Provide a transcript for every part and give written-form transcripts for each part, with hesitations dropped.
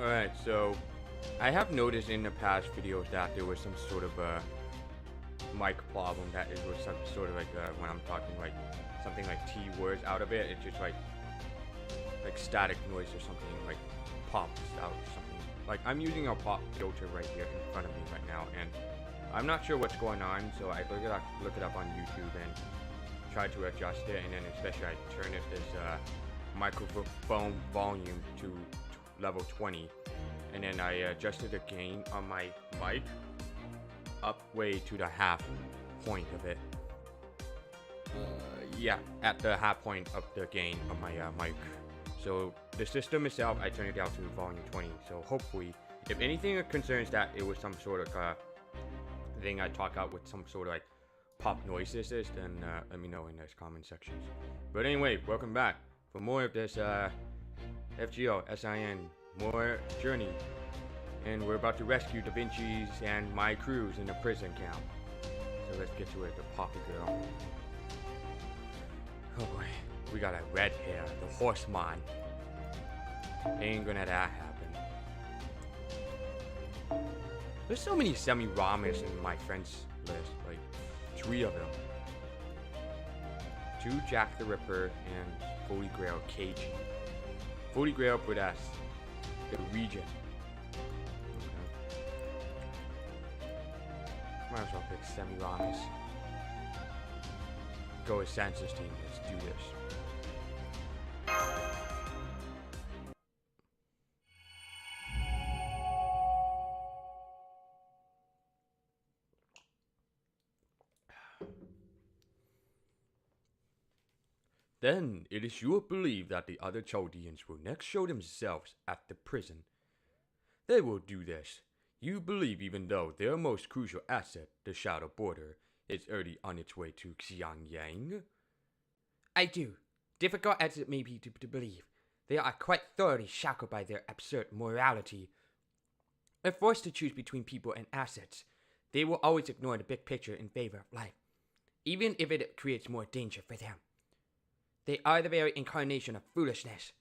Alright, so I have noticed in the past videos that there was some sort of a mic problem, that it was some sort of like when I'm talking like something like T words out of it, it's just like static noise or something like pops out or something. Like I'm using a pop filter right here in front of me right now, and I'm not sure what's going on, so I look it up on YouTube and try to adjust it, and then especially I turn this microphone volume to level 20, and then I adjusted the gain on my mic up way to the half point of it. Yeah, at the half point of the gain of my mic. So the system itself, I turned it down to volume 20. So hopefully, if anything concerns that it was some sort of thing I talk out with some sort of like pop noises, then let me know in those comment sections. But anyway, welcome back for more of this FGO SIN more journey, and we're about to rescue Da Vinci's and my crews in the prison camp. So let's get to it. The Poppy Girl. Oh boy, we got a red hair, the horseman. Ain't gonna that happen. There's so many Semiramis in my friends list, like 3 of them. 2 Jack the Ripper and Holy Grail KG. Holy Grail for us, the region. Okay. Might as well pick Semiramis. Go with Sansa's team, let's do this. Then it is your belief that the other Chaldeans will next show themselves at the prison. They will do this. You believe even though their most crucial asset, the Shadow Border, is already on its way to Xiangyang? I do. Difficult as it may be to believe, they are quite thoroughly shackled by their absurd morality. If forced to choose between people and assets, they will always ignore the big picture in favor of life, even if it creates more danger for them. They are the very incarnation of foolishness.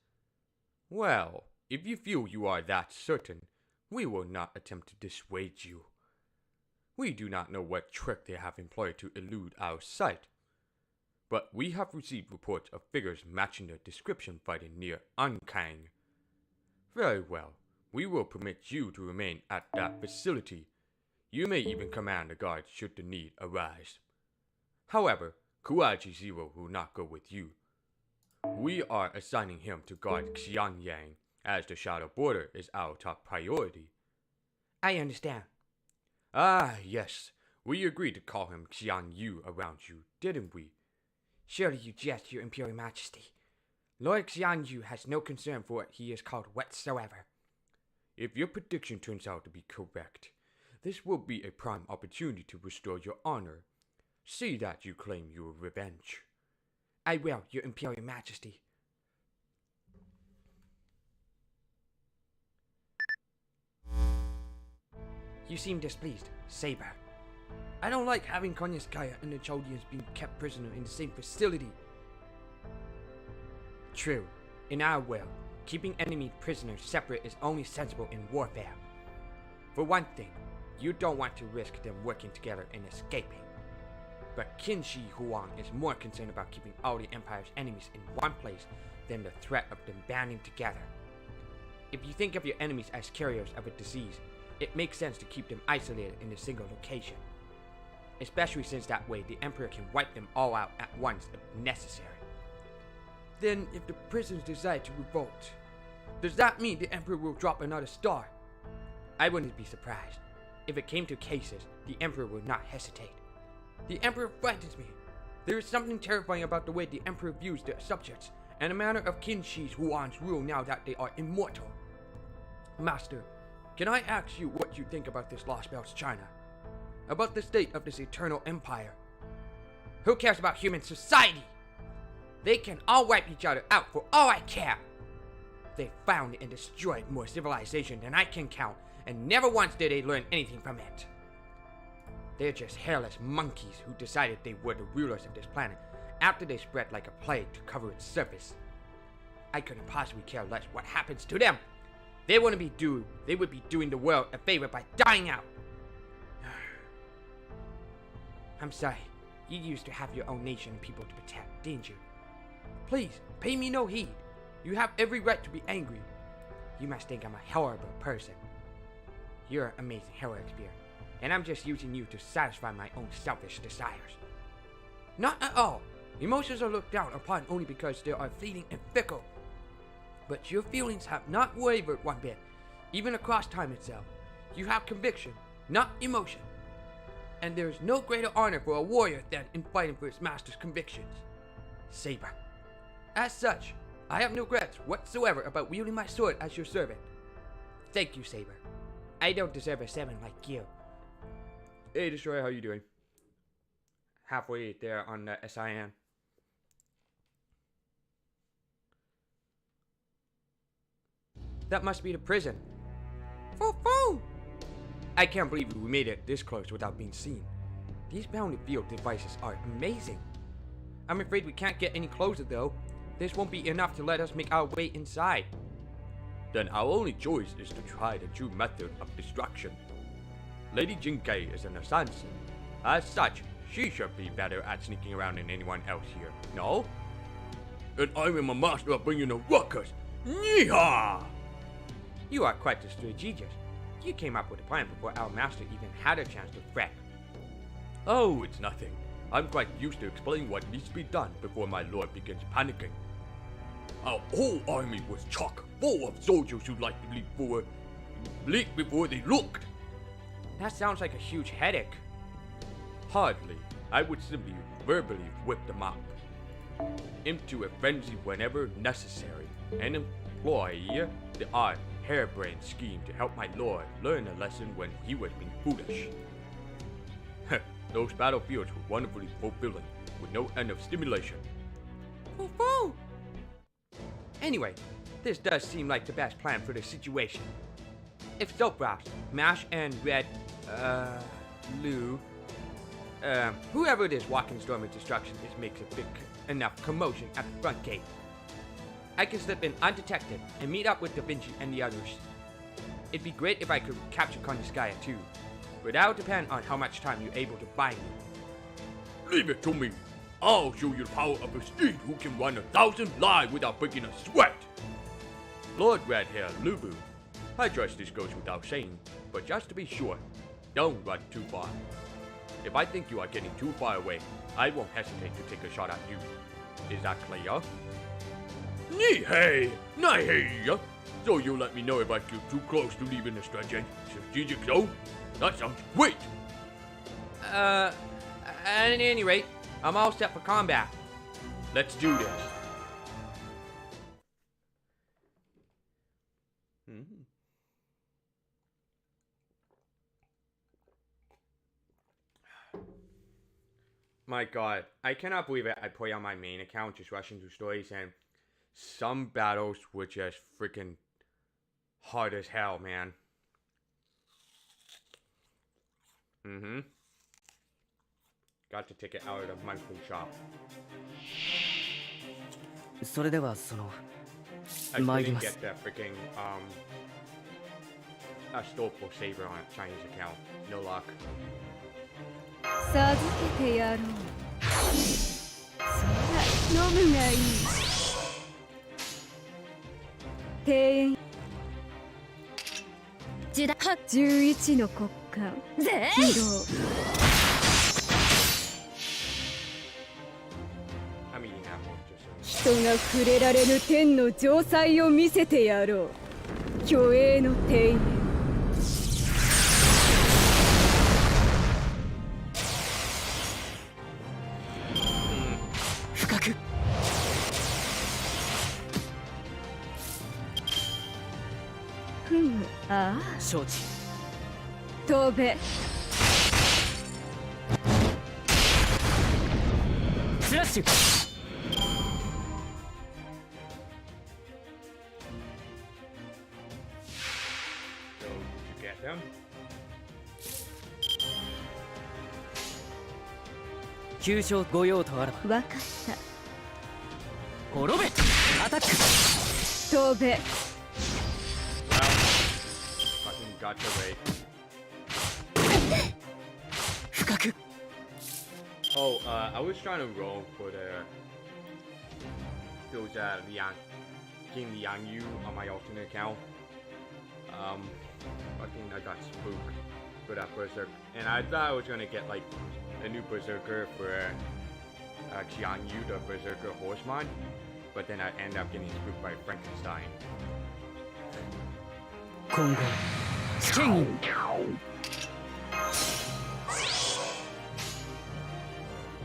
Well, if you feel you are that certain, we will not attempt to dissuade you. We do not know what trick they have employed to elude our sight, but we have received reports of figures matching their description fighting near Ankang. Very well, we will permit you to remain at that facility. You may even command the guards should the need arise. However, Kuaji Zero will not go with you. We are assigning him to guard Xiangyang, as the Shadow Border is our top priority. I understand. Ah, yes. We agreed to call him Xiangyu around you, didn't we? Surely you jest, your Imperial Majesty. Lord Xiangyu has no concern for what he is called whatsoever. If your prediction turns out to be correct, this will be a prime opportunity to restore your honor. See that you claim your revenge. I will, your Imperial Majesty. You seem displeased, Saber. I don't like having Konyaskaya and the Chaldeans being kept prisoner in the same facility. True. In our world, keeping enemy prisoners separate is only sensible in warfare. For one thing, you don't want to risk them working together and escaping. But Qin Shi Huang is more concerned about keeping all the Empire's enemies in one place than the threat of them banding together. If you think of your enemies as carriers of a disease, it makes sense to keep them isolated in a single location. Especially since that way the Emperor can wipe them all out at once if necessary. Then, if the prisoners decide to revolt, does that mean the Emperor will drop another star? I wouldn't be surprised. If it came to cases, the Emperor would not hesitate. The Emperor frightens me. There is something terrifying about the way the Emperor views their subjects, and the manner of Qin Shi Huang's rule now that they are immortal. Master, can I ask you what you think about this Lostbelt's China? About the state of this eternal empire? Who cares about human society? They can all wipe each other out for all I care. They found and destroyed more civilization than I can count, and never once did they learn anything from it. They're just hairless monkeys who decided they were the rulers of this planet after they spread like a plague to cover its surface. I couldn't possibly care less what happens to them. They would be doing the world a favor by dying out. I'm sorry. You used to have your own nation and people to protect, didn't you? Please, pay me no heed. You have every right to be angry. You must think I'm a horrible person. You're an amazing heroic spirit, and I'm just using you to satisfy my own selfish desires. Not at all. Emotions are looked down upon only because they are fleeting and fickle. But your feelings have not wavered one bit, even across time itself. You have conviction, not emotion. And there is no greater honor for a warrior than in fighting for his master's convictions. Saber. As such, I have no regrets whatsoever about wielding my sword as your servant. Thank you, Saber. I don't deserve a 7 like you. Hey, Destroyer, how you doing? Halfway there on the SIN. That must be the prison. Foo-foo! I can't believe we made it this close without being seen. These bounded field devices are amazing. I'm afraid we can't get any closer though. This won't be enough to let us make our way inside. Then our only choice is to try the true method of destruction. Lady Jinkei is an assassin. As such, she should be better at sneaking around than anyone else here, no? And I am a master of bringing a ruckus. Yeehaw! You are quite the strategist. You came up with a plan before our master even had a chance to fret. Oh, it's nothing. I'm quite used to explaining what needs to be done before my lord begins panicking. Our whole army was chock full of soldiers who like to leap before they looked. That sounds like a huge headache. Hardly. I would simply verbally whip them up into a frenzy whenever necessary, and employ the odd harebrained scheme to help my lord learn a lesson when he was being foolish. Those battlefields were wonderfully fulfilling, with no end of stimulation. Foo-foo! Anyway, this does seem like the best plan for the situation. If so, perhaps Mash and Red, Lou, whoever it is walking Storm of Destruction makes a big enough commotion at the front gate. I can slip in undetected and meet up with Da Vinci and the others. It'd be great if I could capture Konniskaya too, but that'll depend on how much time you're able to buy me. Leave it to me. I'll show you the power of a steed who can run 1,000 lives without breaking a sweat. Lord Redhair Lubu, I trust this goes without saying, but just to be sure, don't run too far. If I think you are getting too far away, I won't hesitate to take a shot at you. Is that clear? Nihei! Nihei! So you'll let me know if I feel too close to leaving the strategic zone? That sounds great! At any rate, I'm all set for combat. Let's do this. My god, I cannot believe it. I play on my main account, just rushing through stories, and some battles were just freaking hard as hell, man. Got to take it out of the monthly shop. I didn't get that freaking, a Stolpo Saber on a Chinese account. No luck. 授けてやろう。そら飲むがいい。庭園11の国家起動。人が触れられぬ天の城塞を見せてやろう。虚栄の庭園。ああ承知飛べスラッシュ急所ご用とあらば分かった滅べアタック飛べ Well, Gotcha, wait. 深く Oh, I was trying to roll for those King Liang Yu on my alternate account. Fucking I got spooked for that berserker, and I thought I was gonna get like a new berserker for Jiang Yu, the berserker horseman, but then I ended up getting spooked by Frankenstein. 今後試験員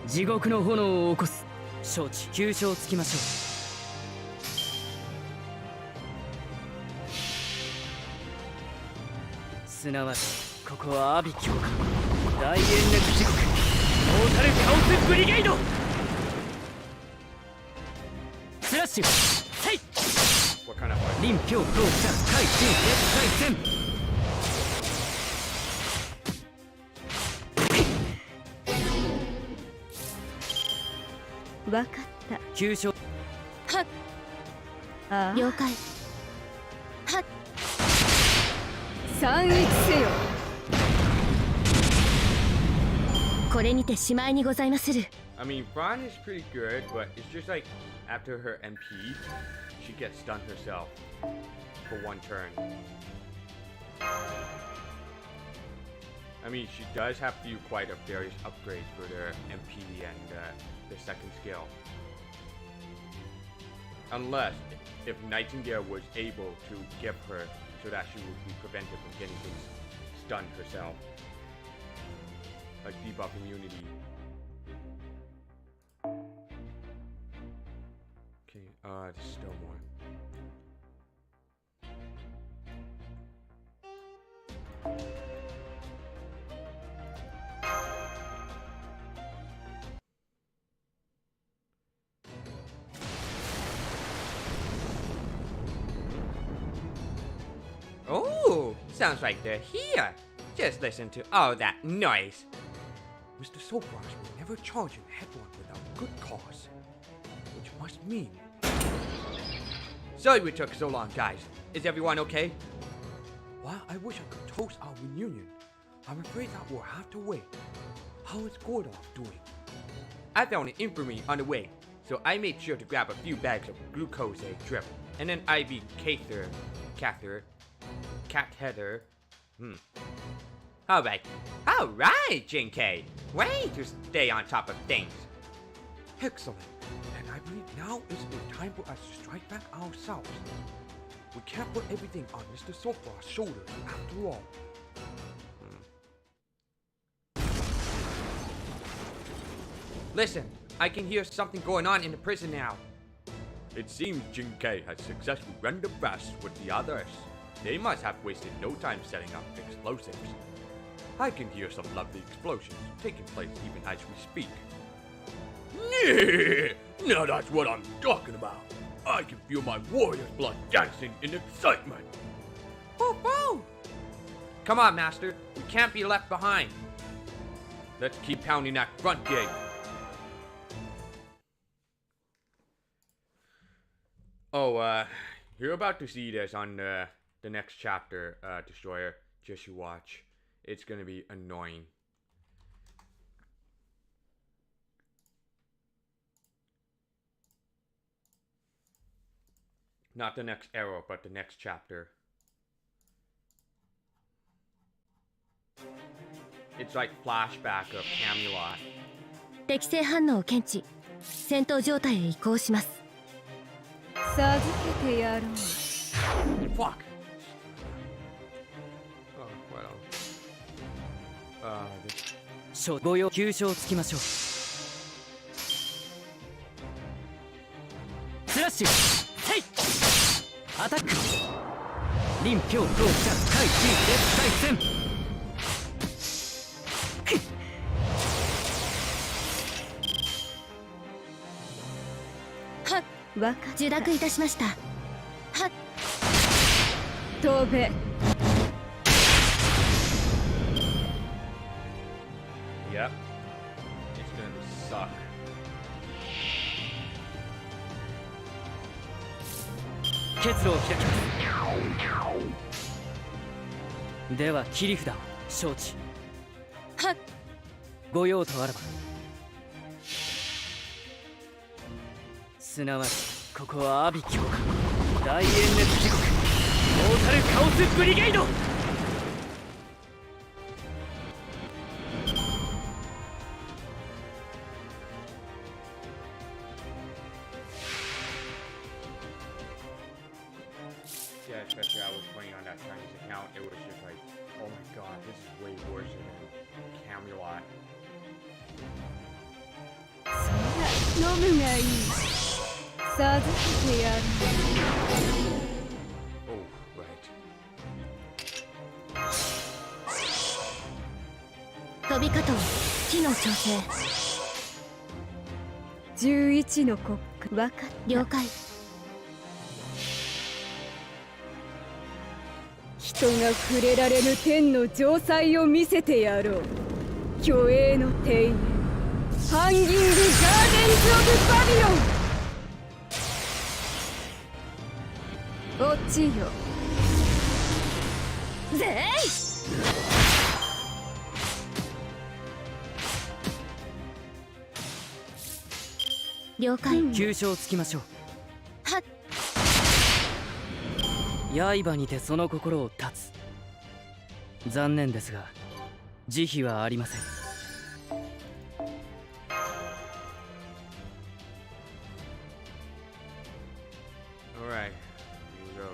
地獄の炎を起こす承知急所つきましょうすなわちここは阿鼻教官大延暦地獄モータルカオスブリゲードスラッシュせい What kind of fight? 臨氷降下海中絶対戦わかった急所はっああ了解はっ三一せよこれにてしまいにございまする I mean, Fran is pretty good, but it's just like after her MP, she gets stunned herself for one turn. I mean, she does have to do quite a various upgrades for their MP and the second skill. Unless if Nightingale was able to give her so that she would be prevented from getting stunned herself. Like debuff immunity. Okay, there's still more. Oh, sounds like they're here. Just listen to all that noise. Mr. Soapwash will never charge him headlong without good cause. Which must mean... Sorry we took so long, guys. Is everyone okay? While I wish I could toast our reunion, I'm afraid that we'll have to wait. How is Gordov doing? I found an infirmary on the way, so I made sure to grab a few bags of glucose drip, and an IV catheter. Alright, Jinkai. Way to stay on top of things. Excellent. And I believe now is the time for us to strike back ourselves. We can't put everything on Mr. Soapwash's shoulders after all. Listen, I can hear something going on in the prison now. It seems Jinkai has successfully run the fast with the others. They must have wasted no time setting up explosives. I can hear some lovely explosions taking place even as we speak. Yeah, now that's what I'm talking about. I can feel my warrior's blood dancing in excitement. Woo woo! Come on, Master. We can't be left behind. Let's keep pounding that front gate. Oh, you're about to see this on the next chapter, Destroyer. Just you watch. It's gonna be annoying. Not the next arrow, but the next chapter. It's like flashback of Camelot. 適正反応を検知戦闘状態へ移行します授けてやろう Fuck! Oh, well. This... 所ご用急所をつきましょうスラッシュヘイアタック臨氷降下海中絶対戦はっわか受諾いたしましたはっ飛べ Yep. It's gonna suck. 結露を開きますでは切り札を承知。はっ。ご用とあらば。すなわちここは阿鼻教官大湮滅地獄モータルカオスブリゲード。Yeah, especially I was playing on that Chinese account. It was just like, oh my god, this is way worse than Camelot. 飲むがいい。授けてやる。Oh, right. 飛び方は地の調整。11の国家。わかっ。了解。人が触れられぬ天の城塞を見せてやろう。虚栄の庭園。ハンギング・ガーデンズ・オブ・バビロン。落ちよ。ぜい。了解。急所つきましょう。はっ。刃にてその心を断つ。残念ですが慈悲はありません。Alright, here we go.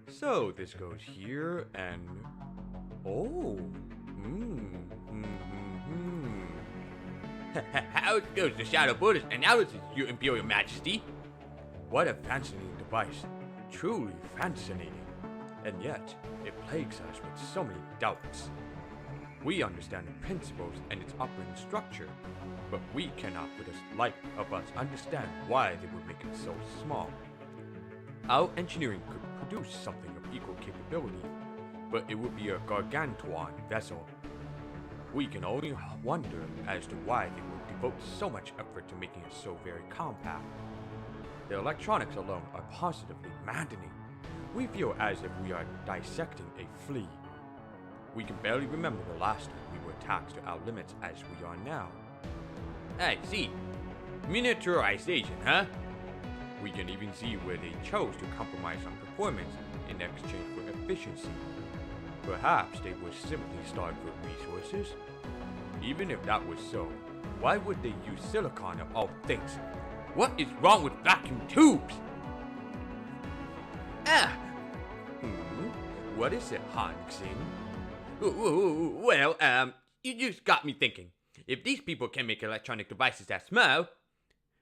So this goes here and oh. How goes the Shadow Buddhist analysis, Your Imperial Majesty? What a fascinating device. Truly fascinating. And yet, it plagues us with so many doubts. We understand the principles and its operating structure, but we cannot for the life of us understand why they would make it so small. Our engineering could produce something of equal capability, but it would be a gargantuan vessel. We can only wonder as to why they would devote so much effort to making it so very compact. The electronics alone are positively maddening. We feel as if we are dissecting a flea. We can barely remember the last time we were taxed to our limits as we are now. I see. Miniaturization, huh? We can even see where they chose to compromise on performance in exchange for efficiency. Perhaps they were simply starved for resources? Even if that was so, why would they use silicon of all things? What is wrong with vacuum tubes? What is it, Han Xing? Well, you just got me thinking. If these people can make electronic devices that small,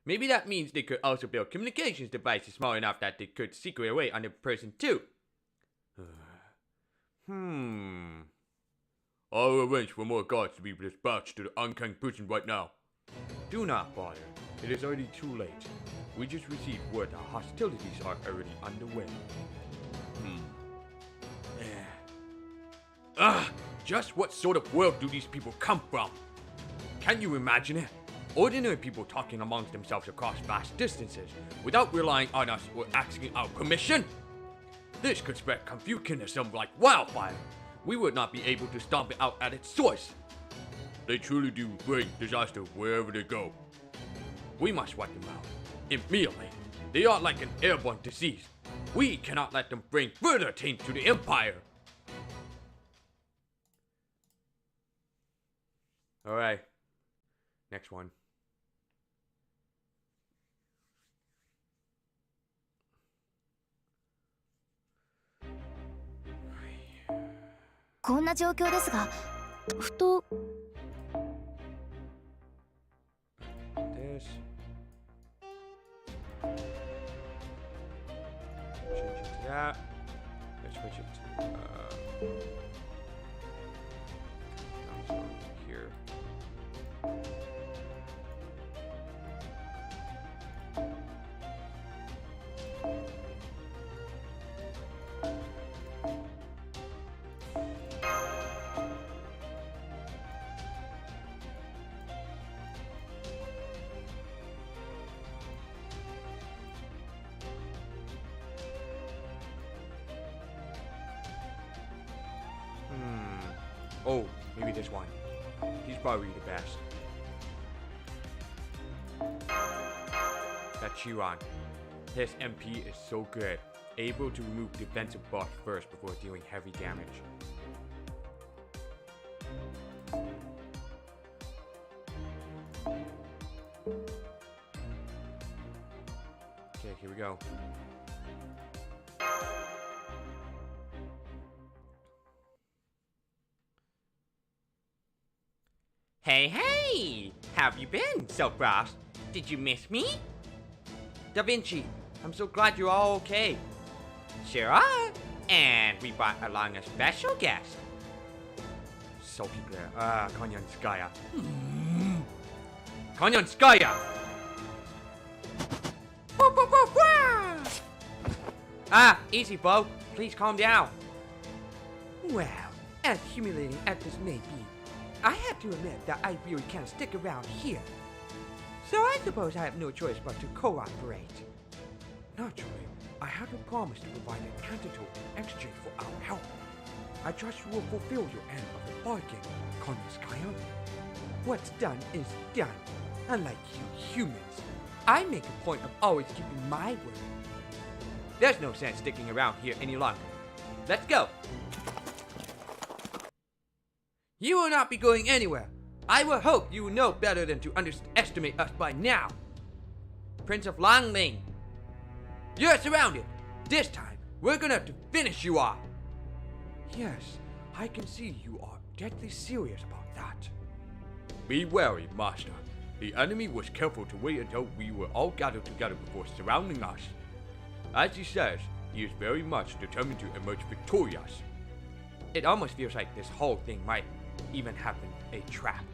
maybe that means they could also build communications devices small enough that they could secret away on a person too. I'll arrange for more guards to be dispatched to the uncanny prison right now. Do not bother. It is already too late. We just received word that hostilities are already underway. Just what sort of world do these people come from? Can you imagine it? Ordinary people talking amongst themselves across vast distances without relying on us or asking our permission? This could spread Confucianism like wildfire. We would not be able to stomp it out at its source. They truly do bring disaster wherever they go. We must wipe them out immediately. They are like an airborne disease. We cannot let them bring further taint to the Empire. Alright. Next one.こんな状況ですが、ふと This. Change it to that. Let's switch it to here. Oh, maybe this one. He's probably the best. That Chiron. His MP is so good. Able to remove defensive buff first before dealing heavy damage. Okay, here we go. Hey, hey! How have you been, Silkfrost? Did you miss me? Da Vinci, I'm so glad you're all okay. Sure are. And we brought along a special guest. Salty Glare. Konyanskaya. Konyanskaya! Easy, Bo. Please calm down. Well, as humiliating as this may be, I have to admit that I really can't stick around here. So I suppose I have no choice but to cooperate. Naturally, I have a promise to provide an antidote in exchange for our help. I trust you will fulfill your end of the bargain, Konyaskaya. What's done is done. Unlike you humans, I make a point of always keeping my word. There's no sense sticking around here any longer. Let's go. You will not be going anywhere. I will hope you know better than to underestimate us by now. Prince of Longling, you're surrounded. This time, we're gonna have to finish you off. Yes, I can see you are deadly serious about that. Be wary, Master. The enemy was careful to wait until we were all gathered together before surrounding us. As he says, he is very much determined to emerge victorious. It almost feels like this whole thing might even have been a trap.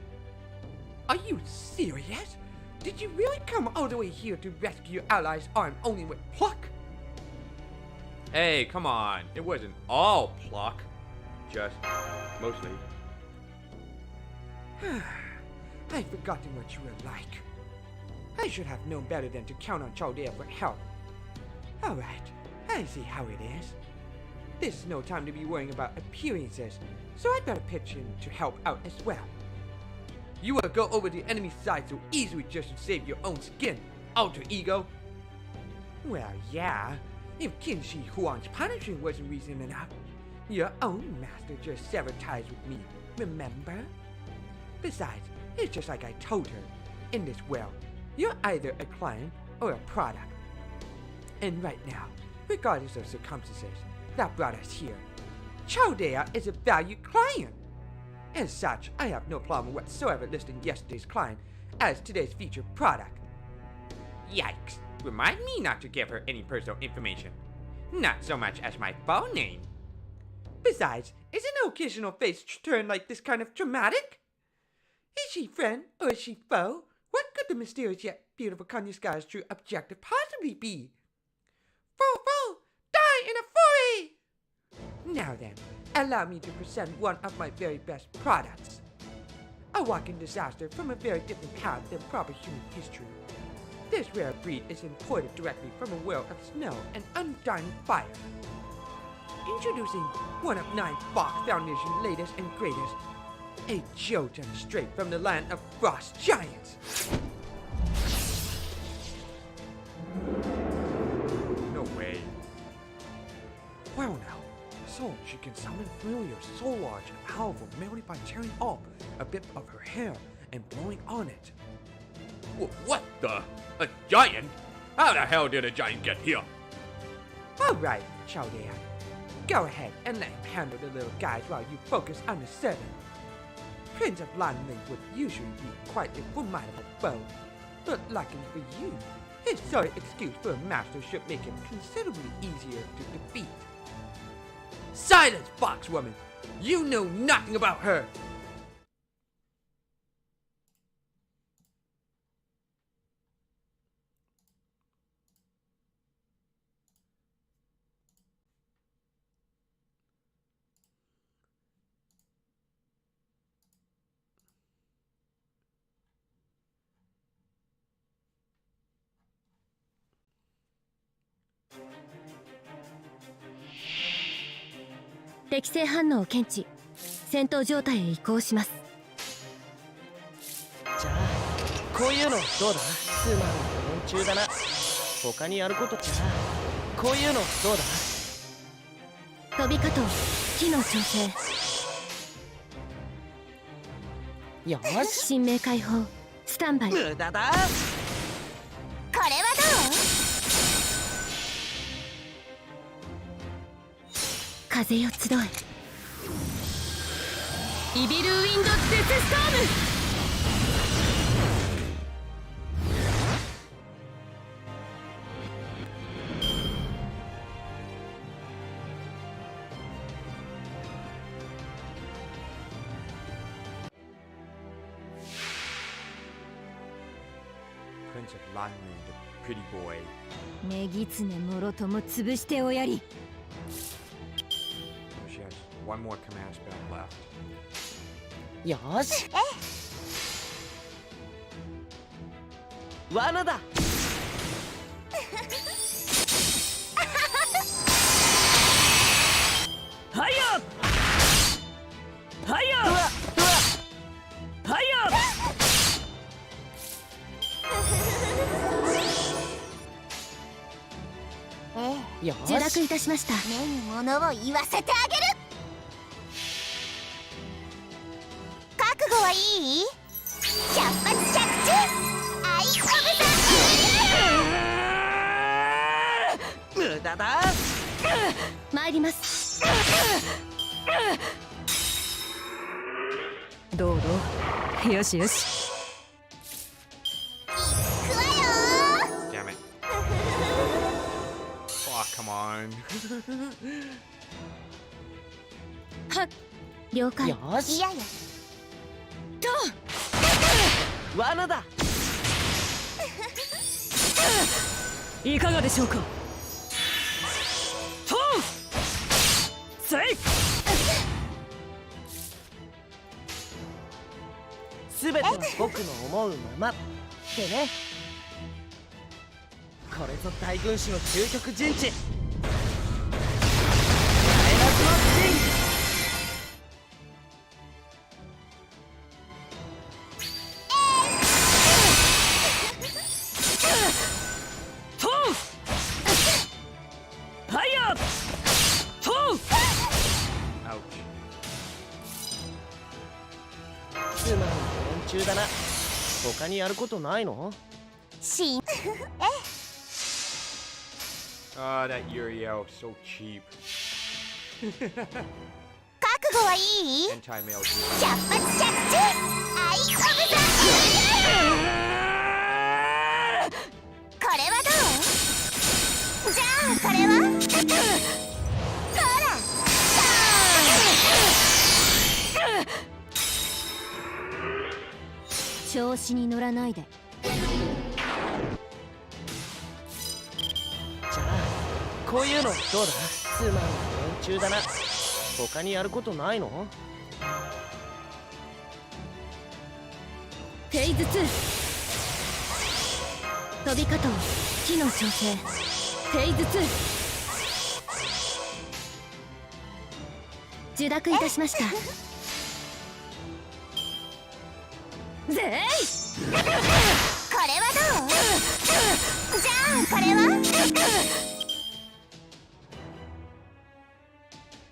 Are you serious? Did you really come all the way here to rescue your allies armed only with pluck? Hey, come on. It wasn't all pluck. Just mostly. I've forgotten what you were like. I should have known better than to count on Chaldea for help. Alright, I see how it is. This is no time to be worrying about appearances, so I'd better pitch in to help out as well. You will go over the enemy side so easily just to save your own skin, alter ego? Well, yeah, if Qin Shi Huang's punishment wasn't reason enough, your own master just severed ties with me, remember? Besides, it's just like I told her. In this world, you're either a client or a product. And right now, regardless of circumstances that brought us here, Chaldea is a valued client. As such, I have no problem whatsoever listing yesterday's client as today's featured product. Yikes. Remind me not to give her any personal information. Not so much as my phone name. Besides, is an occasional face turn like this kind of dramatic? Is she friend or is she foe? What could the mysterious yet beautiful Konyaskaya's true objective possibly be? Foe, die in a fury! Now then, allow me to present one of my very best products. A walking disaster from a very different path than proper human history. This rare breed is imported directly from a world of snow and undying fire. Introducing one of 9 Fox Foundation's latest and greatest, a Jotun straight from the land of frost giants. No way. Well now, so she can summon familiars so large and powerful merely by tearing off a bit of her hair and blowing on it. What the? A giant? How the hell did a giant get here? Alright, Chaldea. Go ahead and let him handle the little guys while you focus on the servant. Prince of Longling would usually be quite a formidable foe, but luckily for you, his sorry excuse for a master should make him considerably easier to defeat. Silence, Foxwoman! You know nothing about her! X 反応を検知。戦闘状態へ移行します。じゃあこういうのどうだ。つまんない連中だな。他にやること。じゃあこういうのどうだ。飛び方を機能調整。よし。新名解放スタンバイ。無駄だ。これはどう？風よ集え。イビルウィンドデスストーム。Prince of Lanlu, the pretty boy. ネギツネもろとも潰しておやり。 So she has one more command spell left. よし。罠だ。はいよ。はいよ。はいよ。よし。受諾いたしました。目に物を言わせてあげる。覚悟はいい？百発百中アイオブザ無駄だ。参ります。どうどう。よしよし。行くわよ。 Damn it. Oh, come on. 了解。よし。いやいや罠だ。いかがでしょうか。トンセイ。すべては僕の思うままでね。これぞ大軍師の究極陣地。つまんない連中だな。他にやることないの？しんAh, that Uriel, so cheap. 覚悟はいい？ Anti-mail. 百発百中アイオブザこれはどう？じゃあこれはほら調子に乗らないで。じゃあこういうのどうだ。つまんない連中だな。他にやることないの？フェーズ2。飛び方を機能調整。フェーズ2。受諾いたしました。ぜい。これはどう？じゃあこれは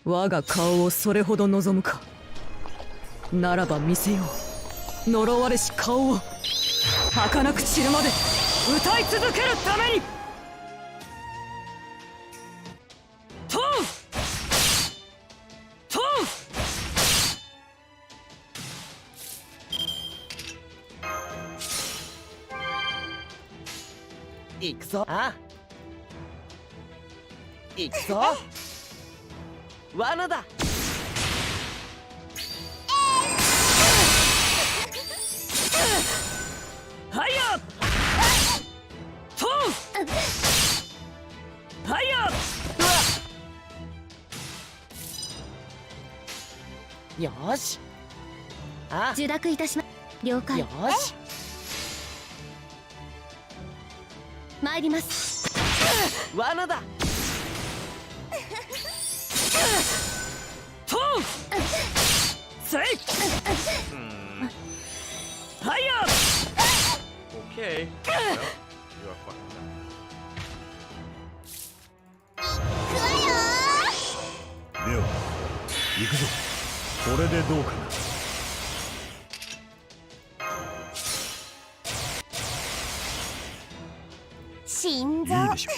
我が顔をそれほど望むか。ならば見せよう。呪われし顔を儚く散るまで歌い続けるために。トントン。行くぞ。ああ行くぞ。罠だ。はいよ。トンはいよ。よし。あ受諾いたしま了解。よし。参ります。罠だ。トンせいはや Okay. Well, you are fucking done. 行くわよでは行くぞ。これでどうかな。心臓いいでしょ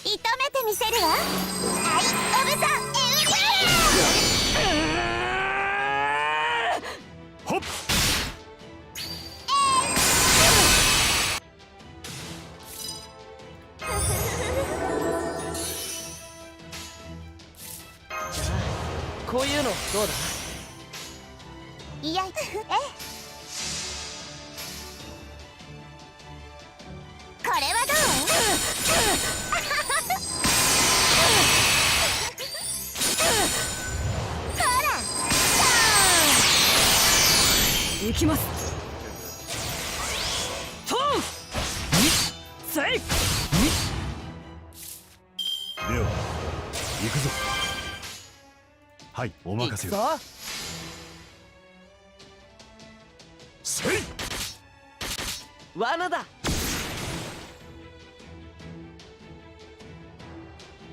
射止めてみせるわ。アイ・オブ・ザ・エウほっ。こういうのどうだ？いや、ええ。これはどう？ほら、行きますとうせいでは行くぞ。はい、お任せを。さあせい。罠だ。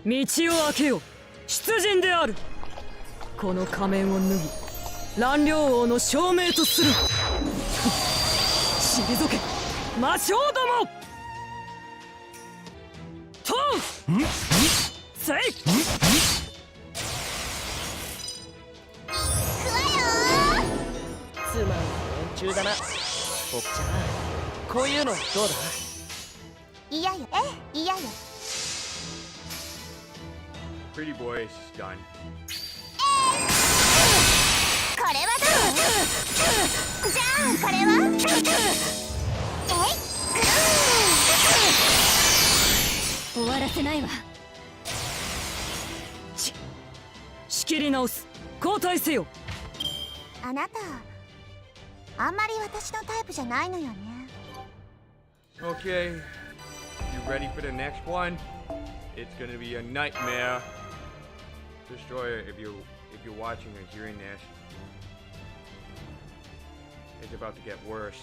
道を開けよ。出陣である。この仮面を脱ぎ乱領王の証明とする。退け魔性ども。とうせい行くわよつまんない連中だな。僕ちゃん、こういうのどうだ？いやよ、ええ、いやよ。 Pretty boy is done. これはどう？じゃあこれは？えい、終わらせないわ。仕切り直す。交代せよ。あなたあんまり私のタイプじゃないのよね。 Okay. You ready for the next one? It's gonna be a nightmare. Destroyer, if you're watching or hearing this, it's about to get worse.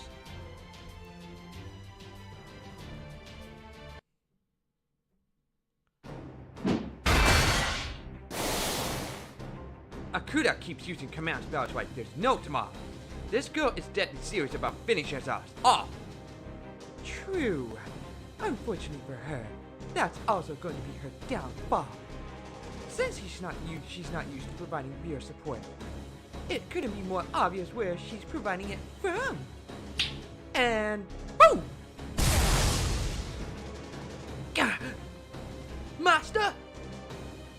Akuda keeps using command spells like there's no tomorrow. This girl is deadly serious about finishing us off. True. Unfortunately for her, that's also going to be her downfall. Since she's not used to providing real support, it couldn't be more obvious where she's providing it from. And boom! Gah! Master!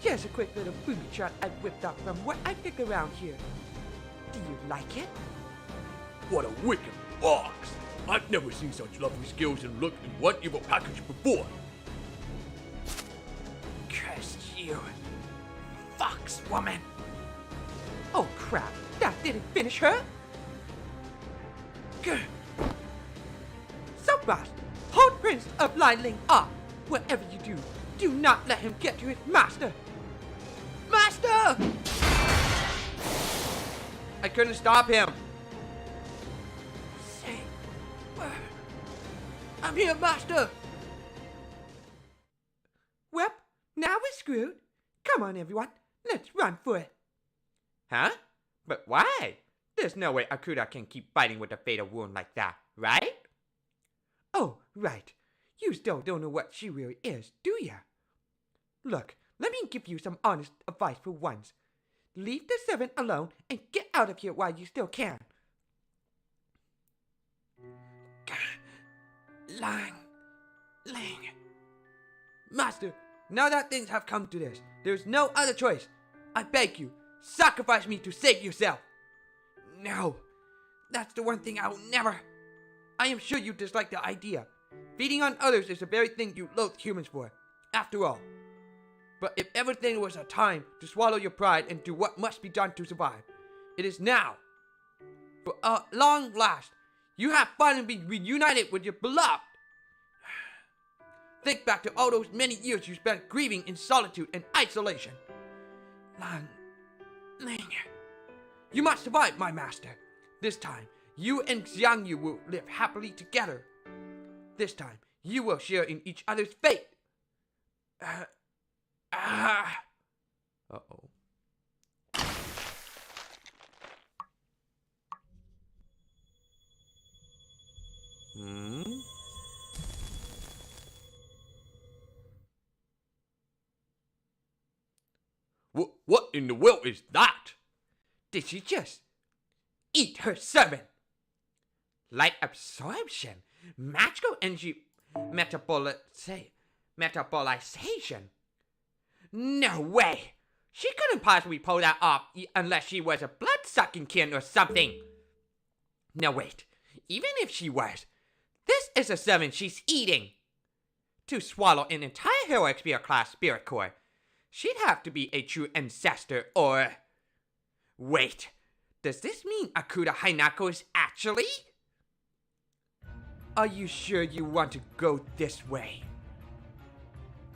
Here's a quick little booby trap I whipped up from what I pick around here. Do you like it? What a wicked fox! I've never seen such lovely skills and look in one evil package before. Curse you, fox woman! Oh crap! That didn't finish her. Good. Subboss, hold Prince of Lineling up. Whatever you do, do not let him get to his master. Master! I couldn't stop him. Say word. I'm here, master. Well, now we're screwed. Come on, everyone. Let's run for it. Huh? But why? There's no way Akuda can keep fighting with a fatal wound like that, right? Oh, right. You still don't know what she really is, do ya? Look, let me give you some honest advice for once. Leave the servant alone and get out of here while you still can. Ling. Master, now that things have come to this, there's no other choice. I beg you, sacrifice me to save yourself. No, that's the one thing I will never. I am sure you dislike the idea. Feeding on others is the very thing you loathe humans for, after all. But if ever there was a time to swallow your pride and do what must be done to survive, it is now. For at long last, you have finally been reunited with your beloved. Think back to all those many years you spent grieving in solitude and isolation. Ling, you must survive, my master. This time, you and Xiangyu will live happily together. This time, you will share in each other's fate. Uh-oh. Hmm? What in the world is that? Did she just eat her servant? Light absorption, magical energy metabolization. No way! She couldn't possibly pull that off unless she was a blood-sucking kin or something. No, wait. Even if she was, this is a servant she's eating. To swallow an entire heroic spirit class spirit core, she'd have to be a true ancestor or... Wait, does this mean Akuta Hinako is actually? Are you sure you want to go this way?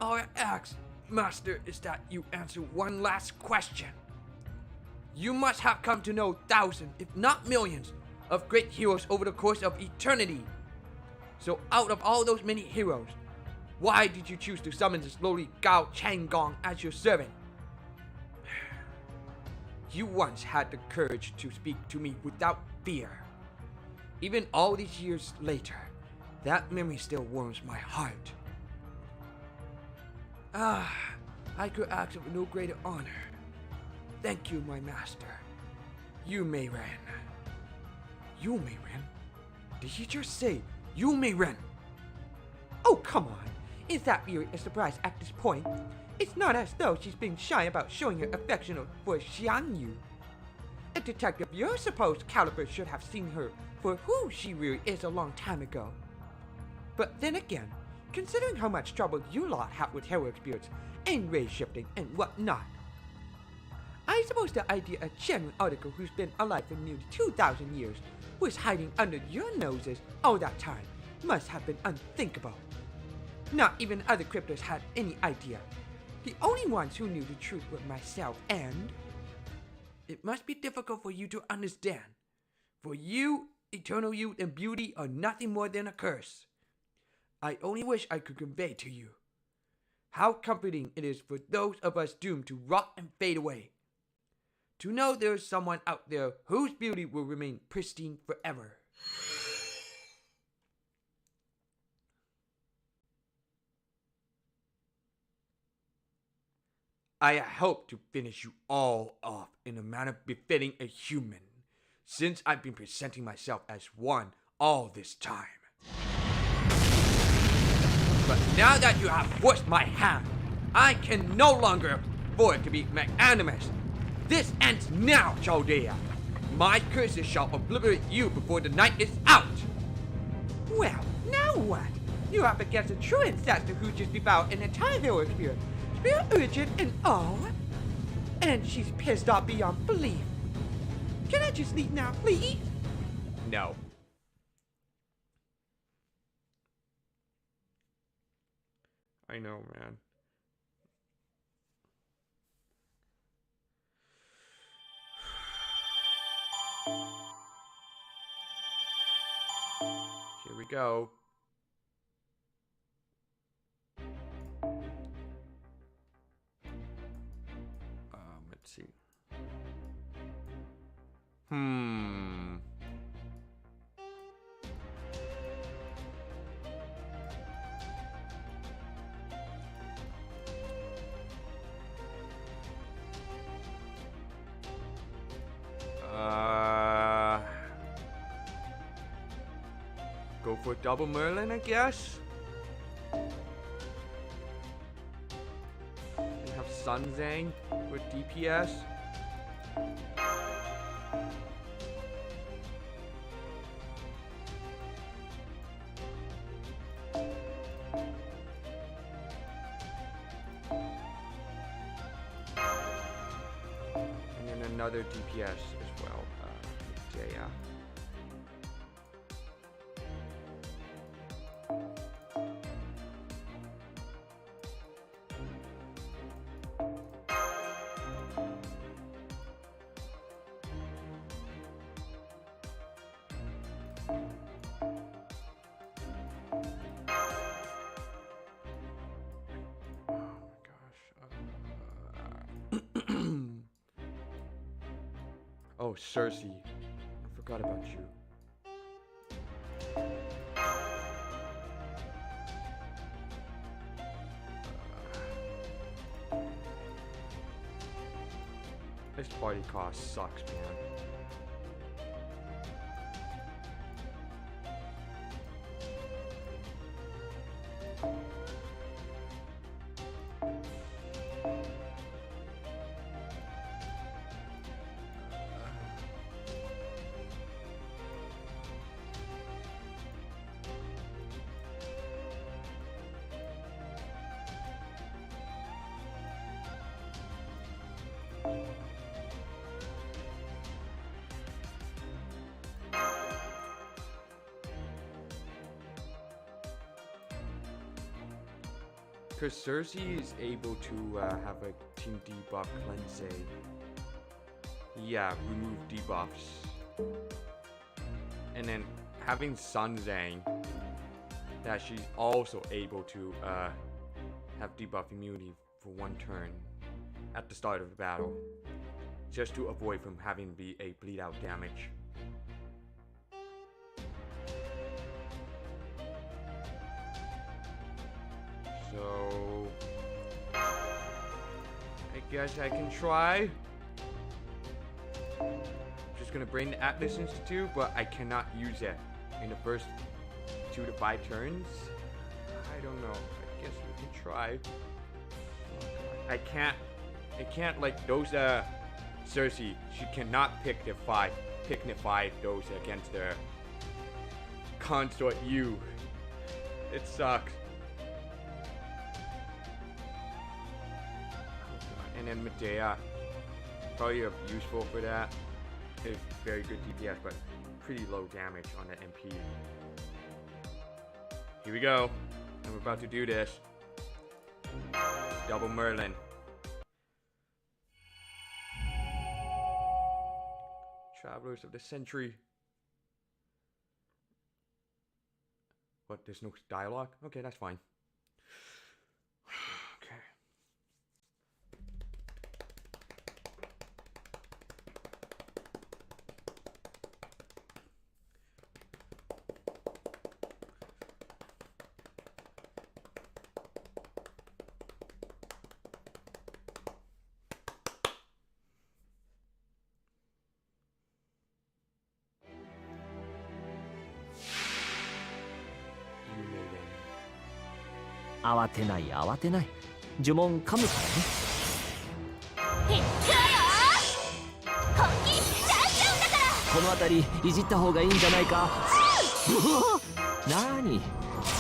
All I ask, Master, is that you answer one last question. You must have come to know thousands, if not millions, of great heroes over the course of eternity. So out of all those many heroes, why did you choose to summon this lowly Gao Changgong as your servant? You once had the courage to speak to me without fear. Even all these years later, that memory still warms my heart. I could ask of no greater honor. Thank you, my master. You may Ren. You may Ren? Did he just say you may Ren? Oh, come on. Is that really a surprise at this point? It's not as though she's being shy about showing her affection for Xiangyu. A detective your supposed caliber should have seen her for who she really is a long time ago. But then again, considering how much trouble you lot have with heroic spirits and race shifting and whatnot, I suppose the idea a genuine article who's been alive for nearly 2,000 years was hiding under your noses all that time must have been unthinkable. Not even other cryptos had any idea. The only ones who knew the truth were myself and... It must be difficult for you to understand. For you, eternal youth and beauty are nothing more than a curse. I only wish I could convey to you how comforting it is for those of us doomed to rot and fade away. To know there is someone out there whose beauty will remain pristine forever. I hope to finish you all off in a manner befitting a human, since I've been presenting myself as one all this time. But now that you have forced my hand, I can no longer afford to be magnanimous. This ends now, Chaldea. My curses shall obliterate you before the night is out. Well, now what? You're up against a true ancestor who just devoured an entire heroic spirit. Spirit urgent and all. And she's pissed off beyond belief. Can I just leave now, please? No. I know, man. Here we go. Let's see. Go for double Merlin, I guess. And have Sunzang for DPS. And then another DPS as well. Yeah. Oh, Cersei. I forgot about you. This party cost sucks, man. Because Cersei is able to have a team debuff cleanse. Yeah, remove debuffs. And then having Sunzang, that she's also able to have debuff immunity for 1 turn at the start of the battle, just to avoid from having to be a bleed out damage. So I guess I can try. Just gonna bring the Atlas Institute, but I cannot use it in the first 2 to 5 turns. I don't know. I guess we can try. I can't like those Cersei, she cannot pick the 5 those against the consort U. It sucks. And then Medea, probably useful for that. It's very good DPS, but pretty low damage on the MP. Here we go. And we're about to do this. Double Merlin. Travelers of the Century. What, there's no dialogue? Okay, that's fine. Okay. You made it. 慌てない慌てない呪文噛むからね。いくわよ本気出しちゃうんだから。この辺りいじった方がいいんじゃないか。なに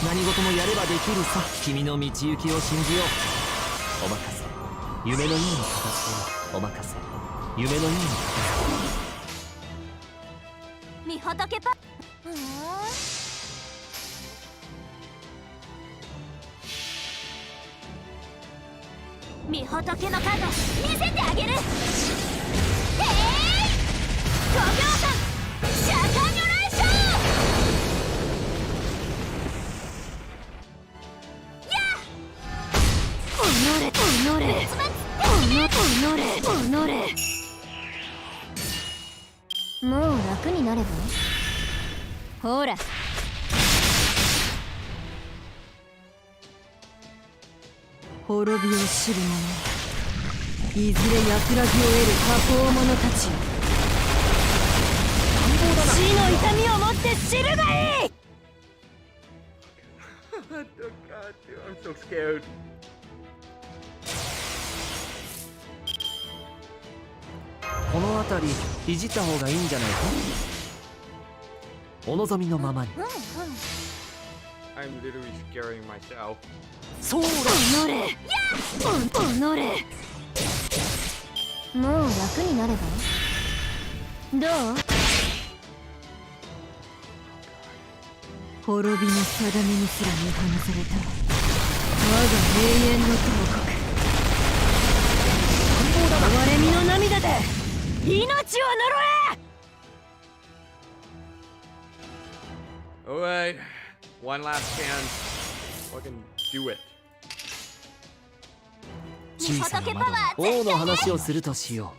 何事もやればできるさ。君の道行きを信じよう。お任せ夢のように形をお任せ夢のように形みほとけパみほとけのカード見せてあげる。へい5秒間シャカニョライション。やもう楽になれば。ほら滅びを知る者、いずれ安らぎを得る加工者たちよ。死の痛みをもって知るがいい。 Oh god, dude, I'm so scared. この辺りいじった方がいいんじゃないか。お望みのままに。 I'm literally scaring myself. そうだ。おのれもう楽になれば。どう滅びの定めにすら見放された我が永遠の頭国。哀れみの涙で命を呪え。Alright. One last chance. Fucking do it. 小さな窓の王の話をするとしよ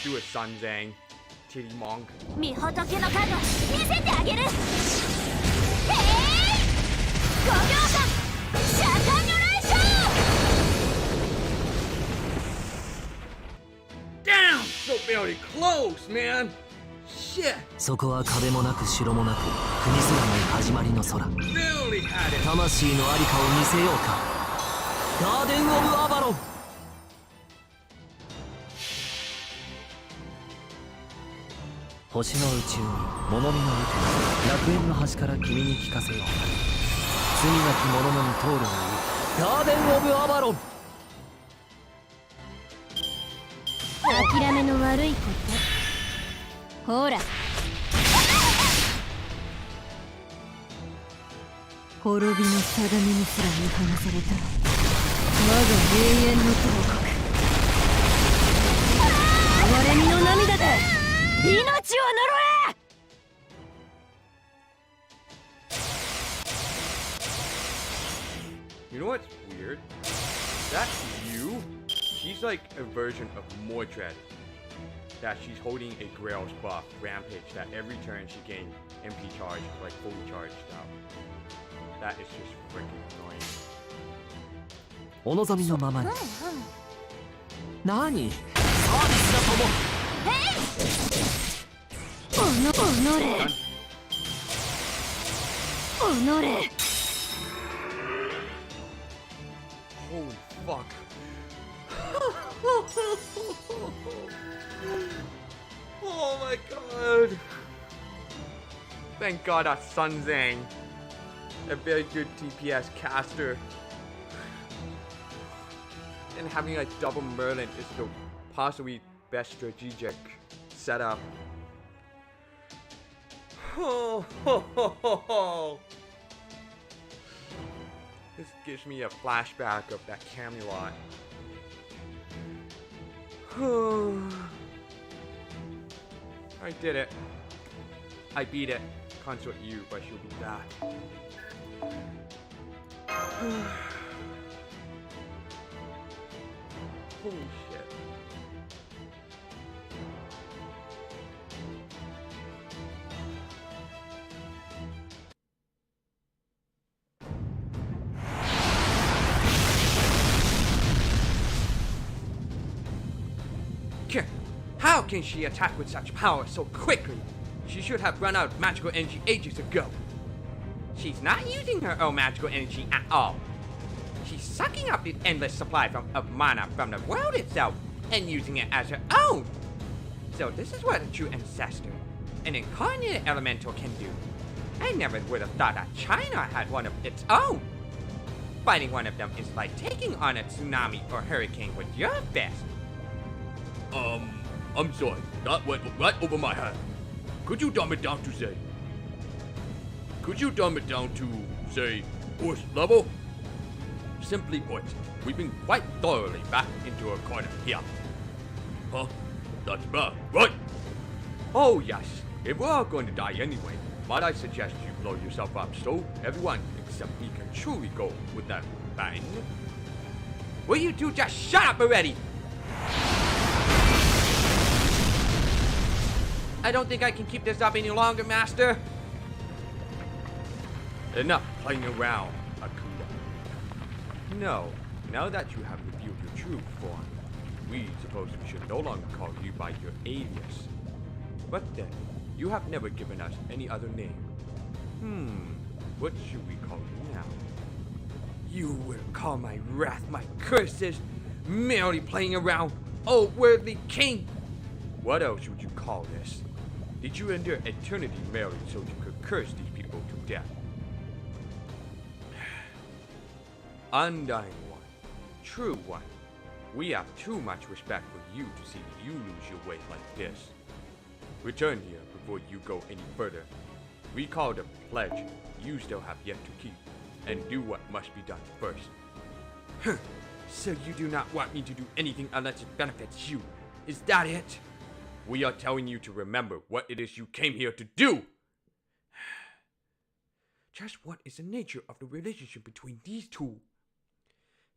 Do it, Sun Zhang. Titty monk. 御仏の加護見せてあげる。へい5秒間シャカニュレーション。 Damn! So very close, man! Shit! う。そこは壁もなく城もなく国すらない始まりの空。 Barely had it! 魂のありかを見せようか。ガーデン・オブ・アバロン。星の宇宙に物見の見て楽園の端から君に聞かせよう。罪なき者のに通るのにガーデン・オブ・アバロン。諦めの悪いこと。ほら滅びの定めにすら見放された我が永遠の頭国。哀れみの涙で命を呪え。 You know what's weird? That you? She's like a version of Mordred. That she's holding a Grail's buff, Rampage, that every turn she gains MP charge, like fully charged out. That is just freaking annoying. お望みのままに。何サービスだとも。おのれおのれ。 Holy fuck. Oh my god. Thank god that's Sun Zhang. A very good DPS caster. And having like double Merlin is the possibly best strategic setup. Oh, ho, ho, ho, ho. This gives me a flashback of that Camelot. I did it. I beat it. Consort you, but she'll be back. Holy shit. How can she attack with such power so quickly? She should have run out of magical energy ages ago. She's not using her own magical energy at all. She's sucking up the endless supply of mana from the world itself and using it as her own. So this is what a true ancestor, an incarnate elemental, can do. I never would have thought that China had one of its own. Fighting one of them is like taking on a tsunami or hurricane with your fist. I'm sorry, that went right over my head. Could you dumb it down to say? Could you dumb it down to, say, horse level? Simply put, we've been quite thoroughly backed into a corner here. Huh? That's bad, right? Oh yes, if we're all going to die anyway, might I suggest you blow yourself up so everyone except me can truly go with that bang? Will you two just shut up already? I don't think I can keep this up any longer, Master. Enough playing around, Akuda. No, now that you have revealed your true form, we suppose we should no longer call you by your alias. But then, you have never given us any other name. What should we call you now? You will call my wrath my curses, merely playing around, oh worthy king! What else would you call this? Did you endure eternity merely so you could curse these people to death? Undying one, true one, we have too much respect for you to see you lose your way like this. Return here before you go any further. Recall the pledge you still have yet to keep, and do what must be done first. So you do not want me to do anything unless it benefits you, is that it? We are telling you to remember what it is you came here to do! just what is the nature of the relationship between these two.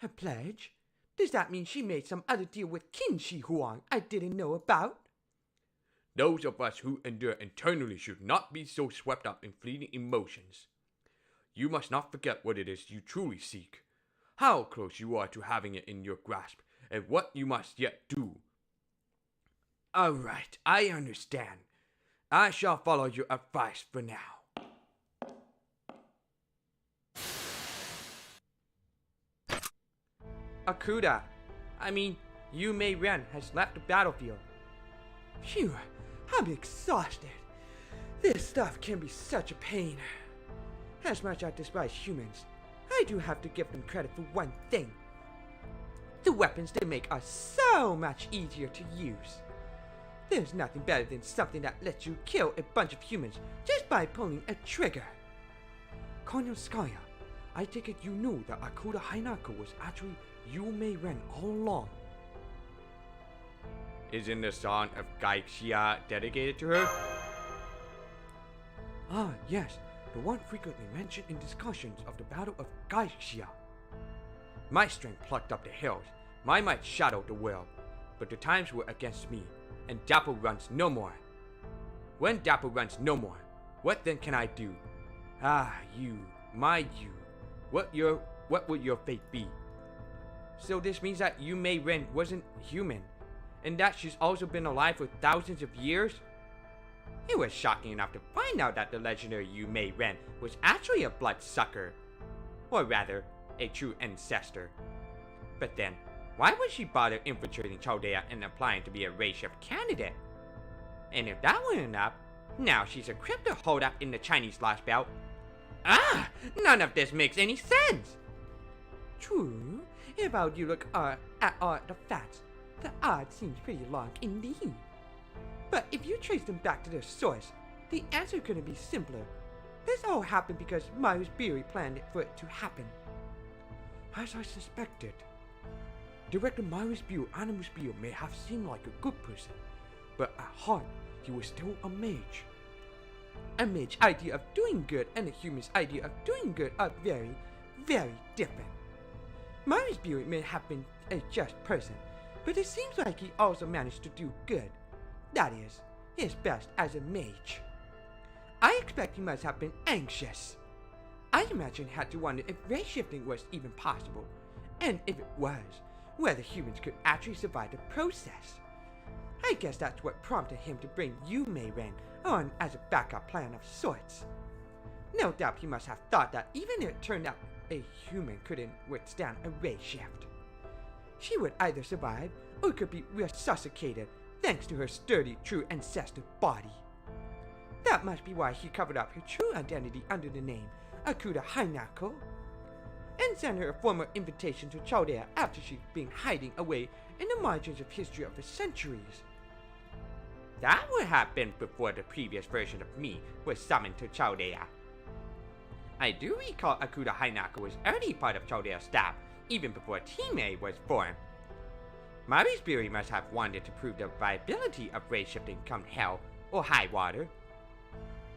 A pledge? Does that mean she made some other deal with Qin Shi Huang I didn't know about? Those of us who endure internally should not be so swept up in fleeting emotions. You must not forget what it is you truly seek, how close you are to having it in your grasp, and what you must yet do. All right, I understand. I shall follow your advice for now. Yu Mei Ren has left the battlefield. Phew, I'm exhausted. This stuff can be such a pain. As much as I despise humans, I do have to give them credit for one thing. The weapons they make are so much easier to use. There's nothing better than something that lets you kill a bunch of humans just by pulling a trigger. Konoskaya, I take it you knew that Akuda Hinako was actually Yu Mei Ren all along. Isn't the song of Gaixia dedicated to her? Ah, yes, the one frequently mentioned in discussions of the Battle of Gaixia. My strength plucked up the hills, my might shadowed the world, but the times were against me, and Dapple runs no more. When Dapple runs no more, what then can I do? Ah, you, my you, what would your fate be? So this means that Yu Mei Ren wasn't human, and that she's also been alive for thousands of years? It was shocking enough to find out that the legendary Yu Mei Ren was actually a bloodsucker. Or rather, a true ancestor. But then, why would she bother infiltrating Chaldea and applying to be a race shift candidate? And if that weren't enough, now she's a crypto holdup in the Chinese Lostbelt. Ah! None of this makes any sense! True, if you look at all the facts, the odds seems pretty long indeed. But if you trace them back to their source, the answer couldn't be simpler. This all happened because Marius Beery planned for it to happen. As I suspected, Director Marius Beery Animus Beery may have seemed like a good person, but at heart, he was still a mage. A mage's idea of doing good and a human's idea of doing good are very, very different. Marius Beery may have been a just person, but it seems like he also managed to do good. That is, his best as a mage. I expect he must have been anxious. I imagine he had to wonder if race shifting was even possible, and if it was, whether humans could actually survive the process. I guess that's what prompted him to bring Yu Mei Ren on as a backup plan of sorts. No doubt he must have thought that even if it turned out a human couldn't withstand a race shift, she would either survive or could be resuscitated thanks to her sturdy true ancestor body. That must be why he covered up her true identity under the name Akuda Hinako, and sent her a formal invitation to Chaldea after she'd been hiding away in the margins of history for centuries. That would have been before the previous version of me was summoned to Chaldea. I do recall Akuda Hinako was already part of Chaldea's staff, even before Time was formed. Marius Beery must have wanted to prove the viability of race shifting come hell or high water.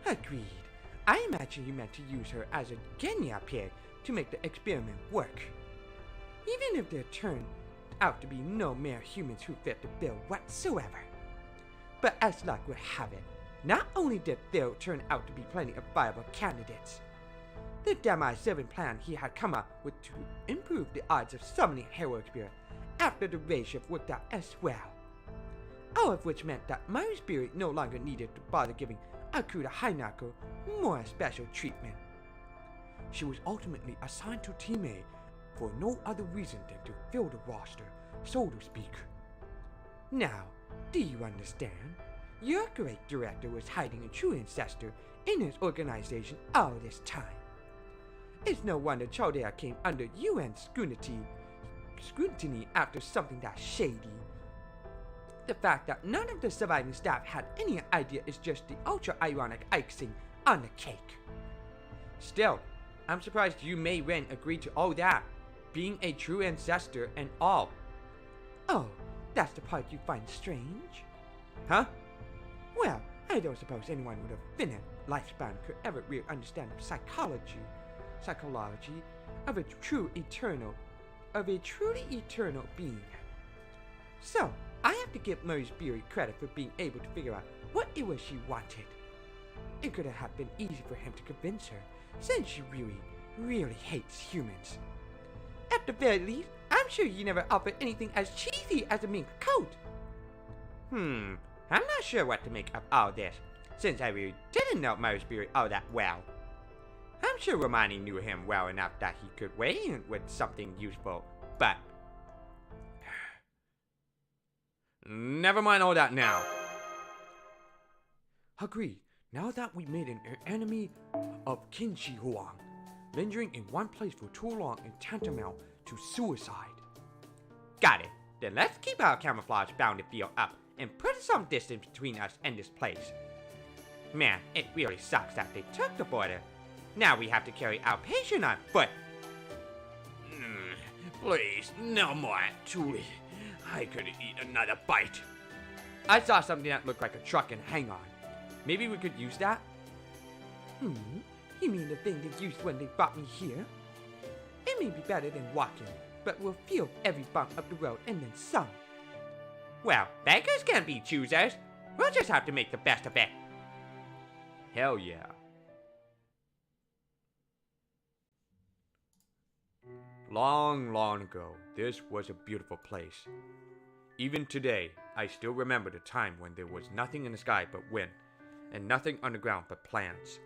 Agreed. I imagine he meant to use her as a Genya pig to make the experiment work. Even if there turned out to be no mere humans who fit the bill whatsoever. But as luck would have it, not only did there turn out to be plenty of viable candidates, the Demi-7 plan he had come up with to improve the odds of summoning heroic spirit after the race shift worked out as well. All of which meant that Marius Beery no longer needed to bother giving Akuda Hinako more special treatment. She was ultimately assigned to Team A for no other reason than to fill the roster, so to speak. Now, do you understand? Your great director was hiding a true ancestor in his organization all this time. It's no wonder Chaldea came under UN scrutiny after something that shady. The fact that none of the surviving staff had any idea is just the ultra-ironic icing on the cake. Still, I'm surprised Yu Mei Ren agreed to all that, being a true ancestor and all. Oh, that's the part you find strange? Huh? Well, I don't suppose anyone would have lifespan could ever really understand the psychology of a truly eternal being. So, I have to give Murray's Beery credit for being able to figure out what it was she wanted. It could have been easy for him to convince her, since she really hates humans. At the very least, I'm sure he never offered anything as cheesy as a mink coat. I'm not sure what to make of all this, since I really didn't know Murray's Beery all that well. I'm sure Romani knew him well enough that he could weigh in with something useful, but... Never mind all that now. Agreed. Now that we made an enemy of Kinshi Huang, lingering in one place for too long is tantamount to suicide. Got it. Then let's keep our camouflage bounded field up and put some distance between us and this place. Man, it really sucks that they took the border. Now we have to carry our patient on foot. Please, no more, truly. I could eat another bite. I saw something that looked like a truck and hang on. Maybe we could use that? You mean the thing they used when they brought me here? It may be better than walking, but we'll feel every bump of the road and then some. Well, beggars can't be choosers. We'll just have to make the best of it. Hell yeah. Long, long ago, this was a beautiful place. Even today, I still remember the time when there was nothing in the sky but wind, and nothing on the ground but plants.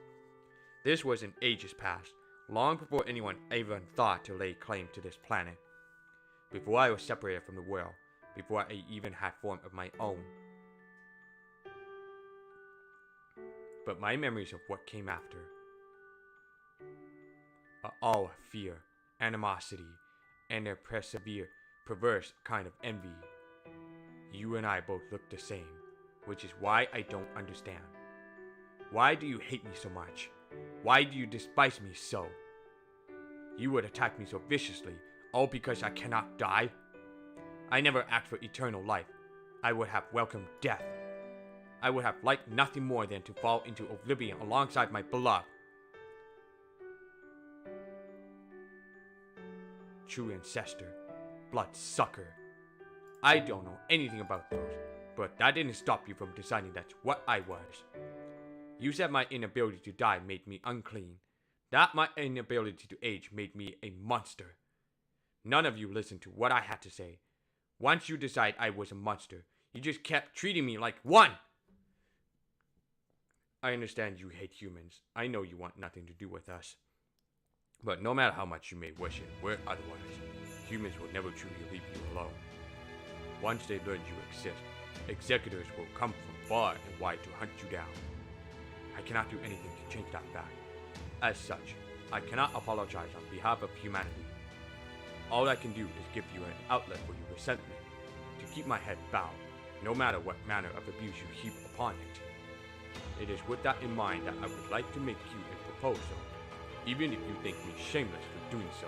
This was in ages past, long before anyone even thought to lay claim to this planet. Before I was separated from the world, before I even had form of my own. But my memories of what came after are all fear, animosity, and a perverse kind of envy. You and I both look the same, which is why I don't understand. Why do you hate me so much? Why do you despise me so? You would attack me so viciously, all because I cannot die? I never asked for eternal life. I would have welcomed death. I would have liked nothing more than to fall into oblivion alongside my beloved. True ancestor, bloodsucker. I don't know anything about those, but that didn't stop you from deciding that's what I was. You said my inability to die made me unclean, that my inability to age made me a monster. None of you listened to what I had to say. Once you decided I was a monster, you just kept treating me like one. I understand you hate humans. I know you want nothing to do with us. But no matter how much you may wish it were otherwise, humans will never truly leave you alone. Once they learn you exist, executors will come from far and wide to hunt you down. I cannot do anything to change that fact. As such, I cannot apologize on behalf of humanity. All I can do is give you an outlet for your resentment, to keep my head bowed, no matter what manner of abuse you heap upon it. It is with that in mind that I would like to make you a proposal, even if you think me shameless for doing so.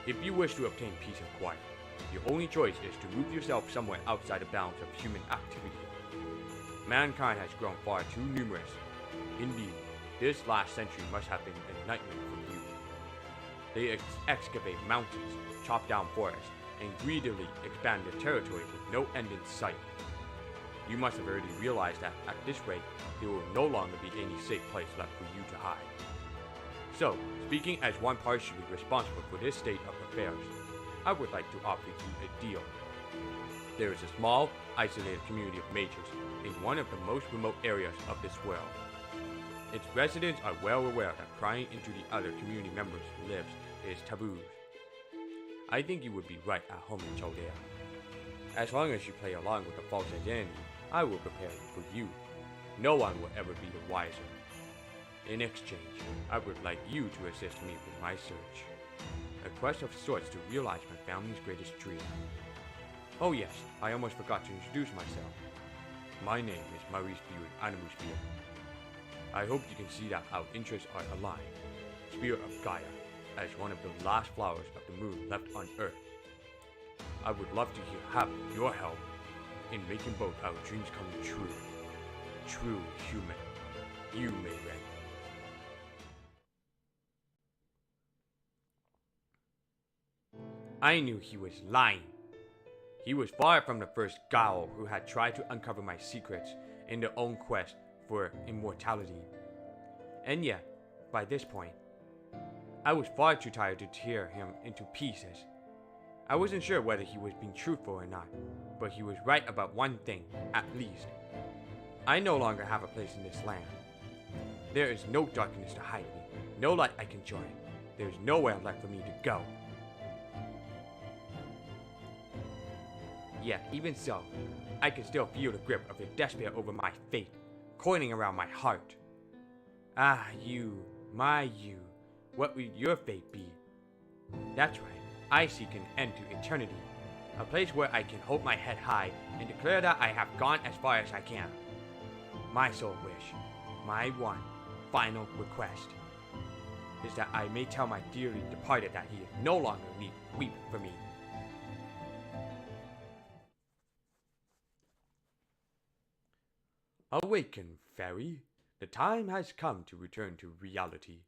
If you wish to obtain peace and quiet, your only choice is to move yourself somewhere outside the bounds of human activity. Mankind has grown far too numerous. Indeed, this last century must have been a nightmare for you. They excavate mountains, chop down forests, and greedily expand their territory with no end in sight. You must have already realized that at this rate, there will no longer be any safe place left for you to hide. So, speaking as one partially responsible for this state of affairs, I would like to offer you a deal. There is a small, isolated community of mages in one of the most remote areas of this world. Its residents are well aware that prying into the other community members' lives is taboo. I think you would be right at home in Chaldea. As long as you play along with the false identity, I will prepare for you. No one will ever be the wiser. In exchange, I would like you to assist me with my search. A quest of sorts to realize my family's greatest dream. Oh yes, I almost forgot to introduce myself. My name is Maurice Spirit Animuspirit. I hope you can see that our interests are aligned. Spirit of Gaia, as one of the last flowers of the moon left on Earth. I would love to have your help in making both our dreams come true. True human. you, Mayren. I knew he was lying. He was far from the first Gao who had tried to uncover my secrets in their own quest for immortality. And yet, by this point, I was far too tired to tear him into pieces. I wasn't sure whether he was being truthful or not, but he was right about one thing, at least. I no longer have a place in this land. There is no darkness to hide me, no light I can join. There is nowhere left for me to go. Yet, even so, I can still feel the grip of the despair over my fate, coiling around my heart. Ah, you, my you, what would your fate be? That's right, I seek an end to eternity, a place where I can hold my head high and declare that I have gone as far as I can. My sole wish, my one, final request, is that I may tell my dearly departed that he no longer need weep for me. Awaken, fairy. The time has come to return to reality.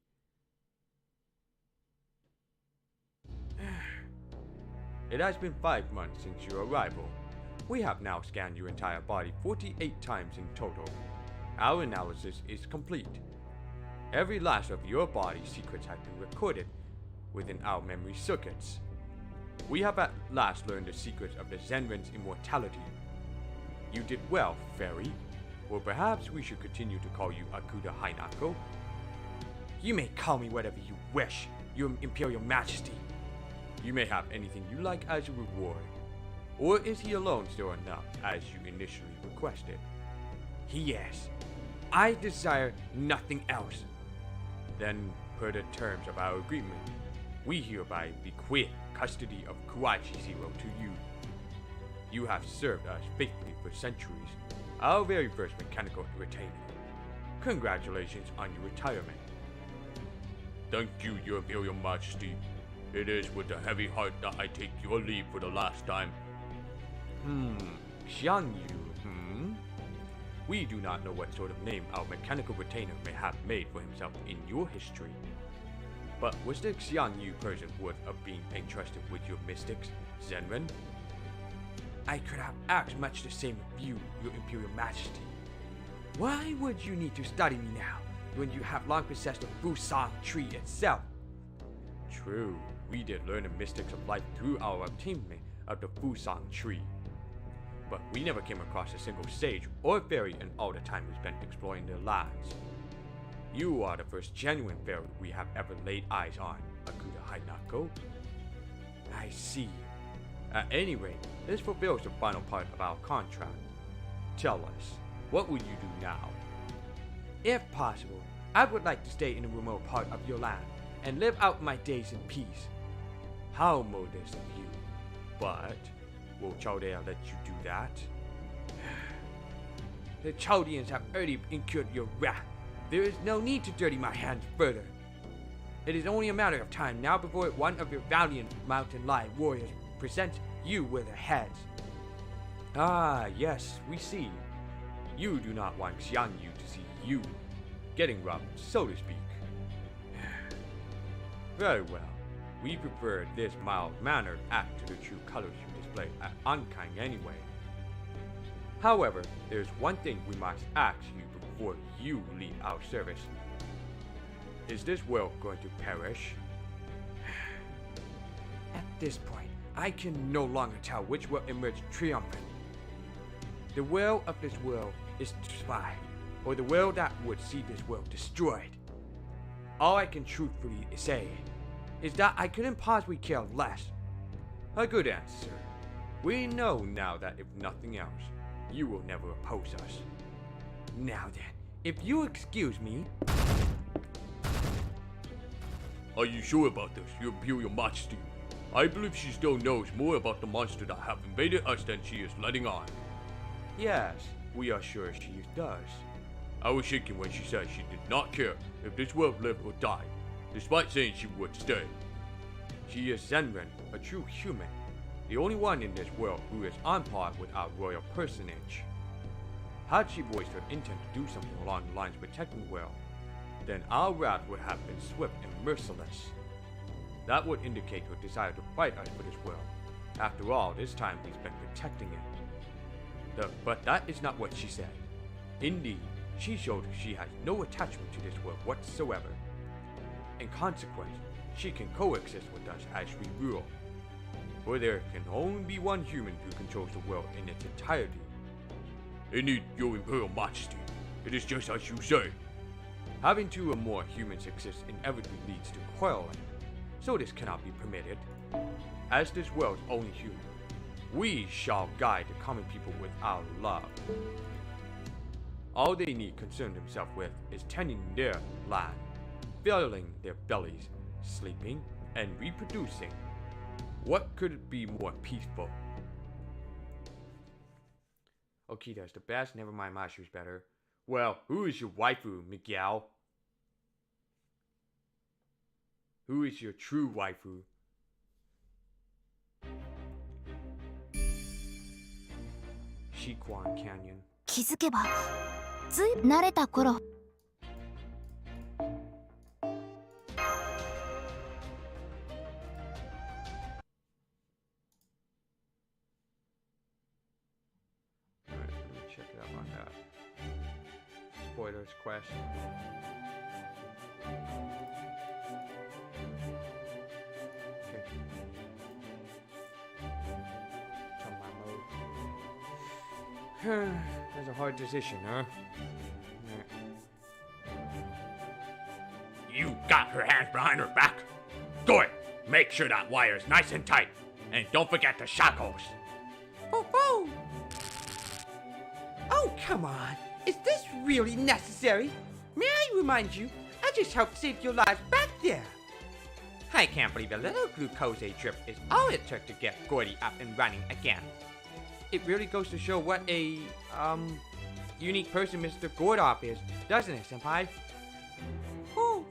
It has been 5 months since your arrival. We have now scanned your entire body 48 times in total. Our analysis is complete. Every last of your body's secrets have been recorded within our memory circuits. We have at last learned the secrets of the Zenren's immortality. You did well, fairy. Or perhaps we should continue to call you Akuda Hainako. You may call me whatever you wish, your Imperial Majesty. You may have anything you like as a reward. Or is he alone still enough, as you initially requested? He is. I desire nothing else. Then, per the terms of our agreement, we hereby bequeath custody of Kuaichi Zero to you. You have served us faithfully for centuries, our very first mechanical retainer. Congratulations on your retirement. Thank you, Your Imperial Majesty. It is with a heavy heart that I take your leave for the last time. Xiang Yu, We do not know what sort of name our mechanical retainer may have made for himself in your history. But was the Xiang Yu person worth of being entrusted with your mystics, Zenren? I could have asked much the same of you, your Imperial Majesty. Why would you need to study me now, when you have long possessed the Fusang tree itself? True, we did learn the mystics of life through our obtainment of the Fusang tree. But we never came across a single sage or fairy in all the time we spent exploring their lands. You are the first genuine fairy we have ever laid eyes on, Akuda Hainako. I see. At any rate, this fulfills the final part of our contract. Tell us, what will you do now? If possible, I would like to stay in a remote part of your land and live out my days in peace. How modest of you. But, will Chaldea let you do that? The Chaldeans have already incurred your wrath. There is no need to dirty my hands further. It is only a matter of time now before one of your valiant mountain lion warriors presents you with their heads. Ah, yes, we see. You do not want Xiang Yu to see you getting robbed, so to speak. Very well. We prefer this mild-mannered act to the true colors you display at Ankang anyway. However, there's one thing we must ask you before you leave our service. Is this world going to perish? At this point, I can no longer tell which will emerge triumphant. The will of this world is to survive, or the will that would see this world destroyed. All I can truthfully say is that I couldn't possibly care less. A good answer. We know now that if nothing else, you will never oppose us. Now then, if you excuse me... Are you sure about this, Your Imperial Majesty? I believe she still knows more about the monster that have invaded us than she is letting on. Yes, we are sure she does. I was shaking when she said she did not care if this world lived or died, despite saying she would stay. She is Zenren, a true human, the only one in this world who is on par with our royal personage. Had she voiced her intent to do something along the lines of protecting the whale, then our wrath would have been swift and merciless. That would indicate her desire to fight us for this whale. After all, this time we've been protecting it. But that is not what she said. Indeed, she showed she has no attachment to this whale whatsoever. In consequence, she can coexist with us as we rule. For there can only be one human who controls the world in its entirety. Indeed, your Imperial Majesty, it is just as you say. Having two or more humans exist inevitably leads to quarreling, so this cannot be permitted. As this world's only human, we shall guide the common people with our love. All they need concern themselves with is tending their land, filling their bellies, sleeping, and reproducing. What could be more peaceful? Okay, that's the best. Never mind, my shoe's better. Well, who is your waifu, Miguel? Who is your true waifu? Shiquan Canyon. 気づけばずい慣れた頃 Alright, let me check it out on that. Spoilers quest. Okay. Turn my mode. That's a hard decision, huh? Alright. You got her hands behind her back. Good. Make sure that wire is nice and tight. And don't forget the shackles. Oh! Oh, come on. Is this really necessary? May I remind you, I just helped save your lives back there. I can't believe a little glucose trip is all it took to get Gordy up and running again. It really goes to show what a, unique person Mr. Gordoff is, doesn't it, Senpai? Oh.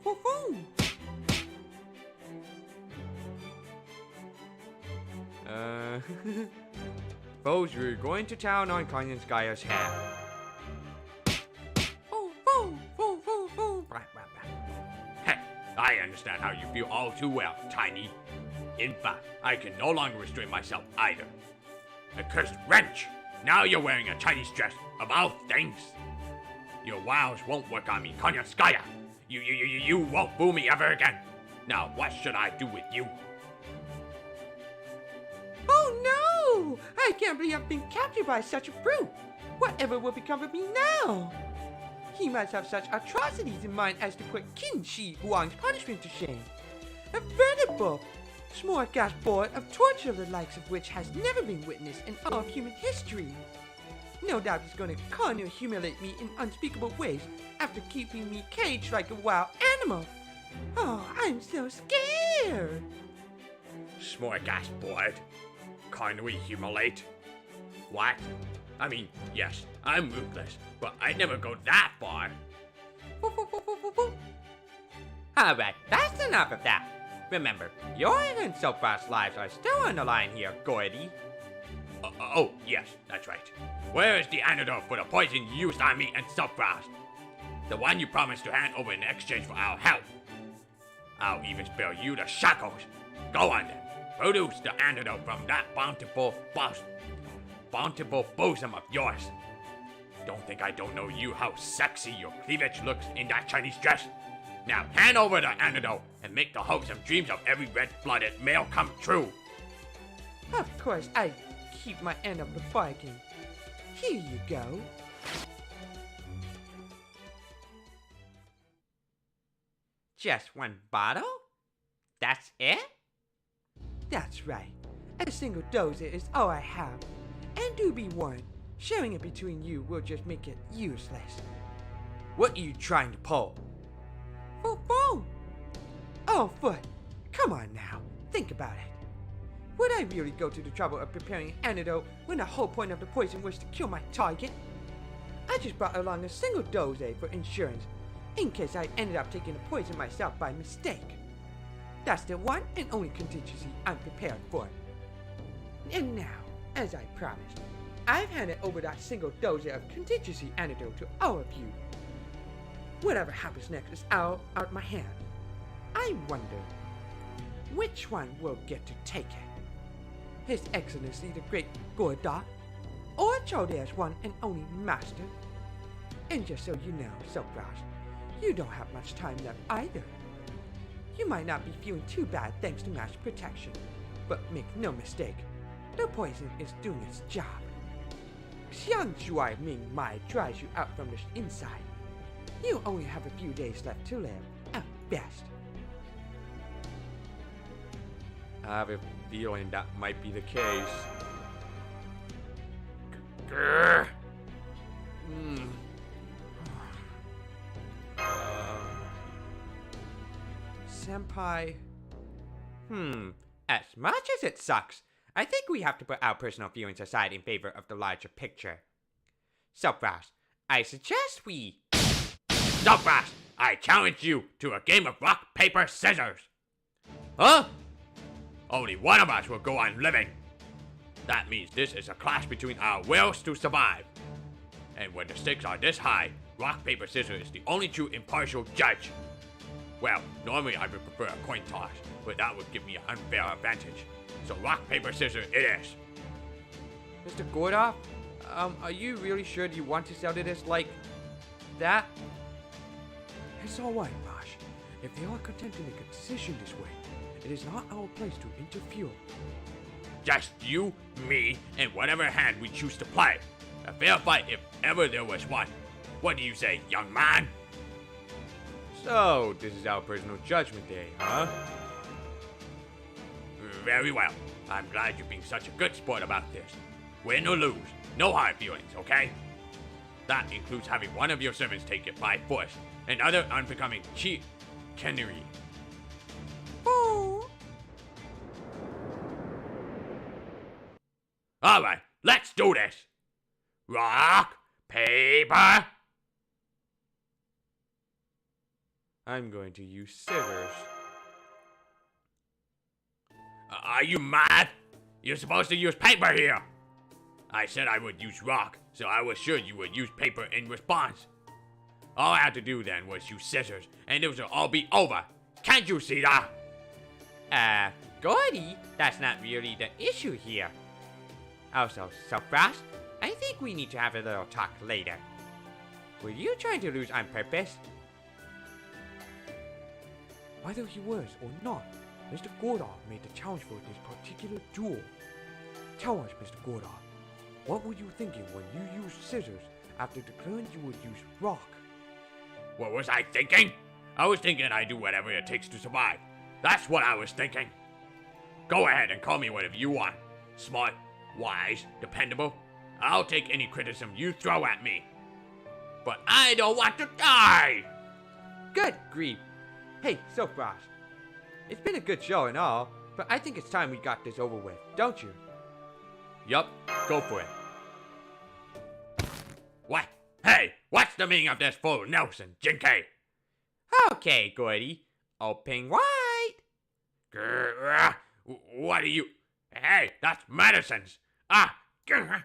Foes, we're going to town on Kanyanskaya's head. Heck, I understand how you feel all too well, Tiny. In fact, I can no longer restrain myself either. Accursed wrench! Now you're wearing a Chinese dress, of all things! Your wows won't work on me, Konyanskaya! You won't fool me ever again! Now what should I do with you? Oh no! I can't believe I've been captured by such a brute! Whatever will become of me now? He must have such atrocities in mind as to put Qin Shi Huang's punishment to shame. A veritable smorgasbord of torture the likes of which has never been witnessed in all of human history. No doubt he's going to corner humiliate me in unspeakable ways after keeping me caged like a wild animal. Oh, I'm so scared. Smorgasbord? Can we humiliate? What? I mean, yes, I'm ruthless, but I'd never go that far. Alright, that's enough of that. Remember, your and Soapfrost's lives are still on the line here, Gordy. Oh, yes, that's right. Where is the antidote for the poison you used on me and Soapfrost? The one you promised to hand over in exchange for our help. I'll even spare you the shackles. Go on then. Produce the antidote from that bountiful bosom of yours. Don't think I don't know you how sexy your cleavage looks in that Chinese dress. Now hand over the antidote and make the hopes and dreams of every red-blooded male come true. Of course, I keep my end of the bargain. Here you go. Just one bottle? That's it? That's right. A single dose is all I have. And do be warned, sharing it between you will just make it useless. What are you trying to pull? Oh, Foot, come on now. Think about it. Would I really go to the trouble of preparing an antidote when the whole point of the poison was to kill my target? I just brought along a single dose for insurance, in case I ended up taking the poison myself by mistake. That's the one and only contingency I'm prepared for. And now, as I promised, I've handed over that single dose of contingency antidote to all of you. Whatever happens next is out of my hand. I wonder, which one will get to take it? His Excellency the Great Gorda, or Chaldea's one and only master? And just so you know, Silkbrass, you don't have much time left either. You might not be feeling too bad thanks to master protection, but make no mistake, the poison is doing its job. Xiang Shuai Ming Mai drives you out from the inside. You only have a few days left to live, at best. I have a feeling that might be the case. Senpai... As much as it sucks, I think we have to put our personal feelings aside in favor of the larger picture. Silkbrass, I suggest we... Silkbrass, I challenge you to a game of rock, paper, scissors. Huh? Only one of us will go on living. That means this is a clash between our wills to survive. And when the stakes are this high, rock, paper, scissors is the only true impartial judge. Well, normally I would prefer a coin toss, but that would give me an unfair advantage. So rock, paper, scissors it is. Mr. Gorda, are you really sure you want to settle this like that? It's alright, Marsh. If they are content to make a decision this way, it is not our place to interfere. Just you, me, and whatever hand we choose to play. A fair fight if ever there was one. What do you say, young man? So, this is our personal judgment day, huh? Very well. I'm glad you're being such a good sport about this. Win or lose, no hard feelings, okay? That includes having one of your servants take it by force, and other unbecoming chicanery. Alright, let's do this! Rock, paper... I'm going to use scissors. Are you mad? You're supposed to use paper here! I said I would use rock, so I was sure you would use paper in response. All I had to do then was use scissors, and it would all be over. Can't you see that? Gordy, that's not really the issue here. Also, Silkbrass, I think we need to have a little talk later. Were you trying to lose on purpose? Whether he was or not, Mr. Gorda made the challenge for this particular duel. Tell us, Mr. Gorda, what were you thinking when you used scissors after declaring you would use rock? What was I thinking? I was thinking I'd do whatever it takes to survive. That's what I was thinking. Go ahead and call me whatever you want. Smart, wise, dependable. I'll take any criticism you throw at me. But I don't want to die! Good grief. Hey, Silkbrass. It's been a good show and all, but I think it's time we got this over with, don't you? Yup, go for it. What? Hey, what's the meaning of this full Nelson, Jinkei? Okay, Gordy. Open wide. Grr, what are you... Hey, that's medicines. Grr.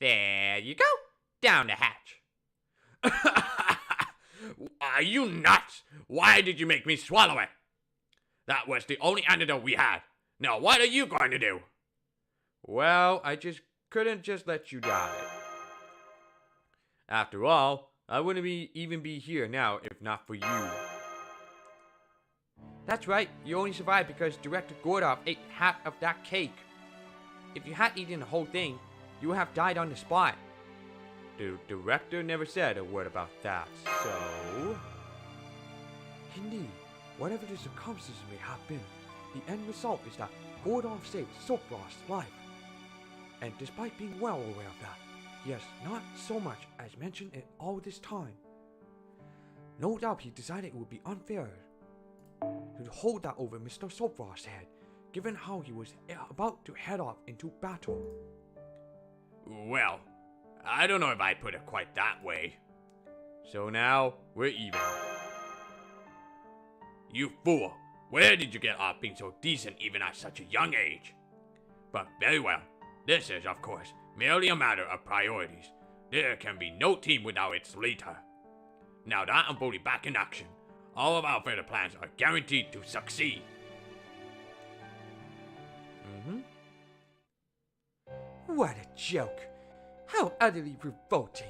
There you go. Down the hatch. Are you nuts? Why did you make me swallow it? That was the only antidote we had. Now what are you going to do? Well, I just couldn't just let you die. After all, I wouldn't even be here now if not for you. That's right, you only survived because Director Gordov ate half of that cake. If you had eaten the whole thing, you would have died on the spot. The director never said a word about that, so... Indeed, whatever the circumstances may have been, the end result is that Gordov saved Silkbrass' life. And despite being well aware of that, he has not so much as mentioned it all this time. No doubt he decided it would be unfair to hold that over Mr. Silkbrass' head, given how he was about to head off into battle. Well, I don't know if I'd put it quite that way. So now, we're even. You fool! Where did you get off being so decent even at such a young age? But very well, This is, of course, merely a matter of priorities. There can be no team without its leader. Now that I'm fully back in action, all of our further plans are guaranteed to succeed. What a joke. How utterly revolting.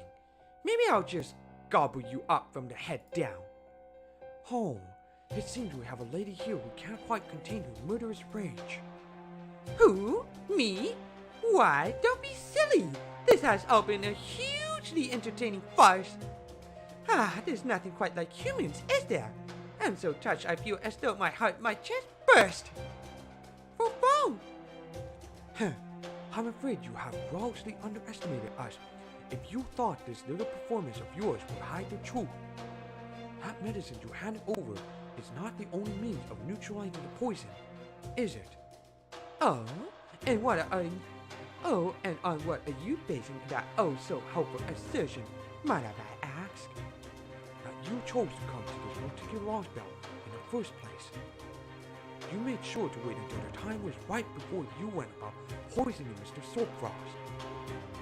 Maybe I'll just gobble you up from the head down. Oh, it seems we have a lady here who can't quite contain her murderous rage. Who? Me? Why, don't be silly. This has all been a hugely entertaining farce. There's nothing quite like humans, is there? I'm so touched I feel as though my heart might just burst. For fun. I'm afraid you have grossly underestimated us if you thought this little performance of yours would hide the truth. That medicine you handed over is not the only means of neutralizing the poison, is it? Oh, and on what are you basing that so hopeful assertion, might I ask? That you chose to come to this particular Lostbelt in the first place. You made sure to wait until the time was right before you went about poisoning Mr. Soapfrost.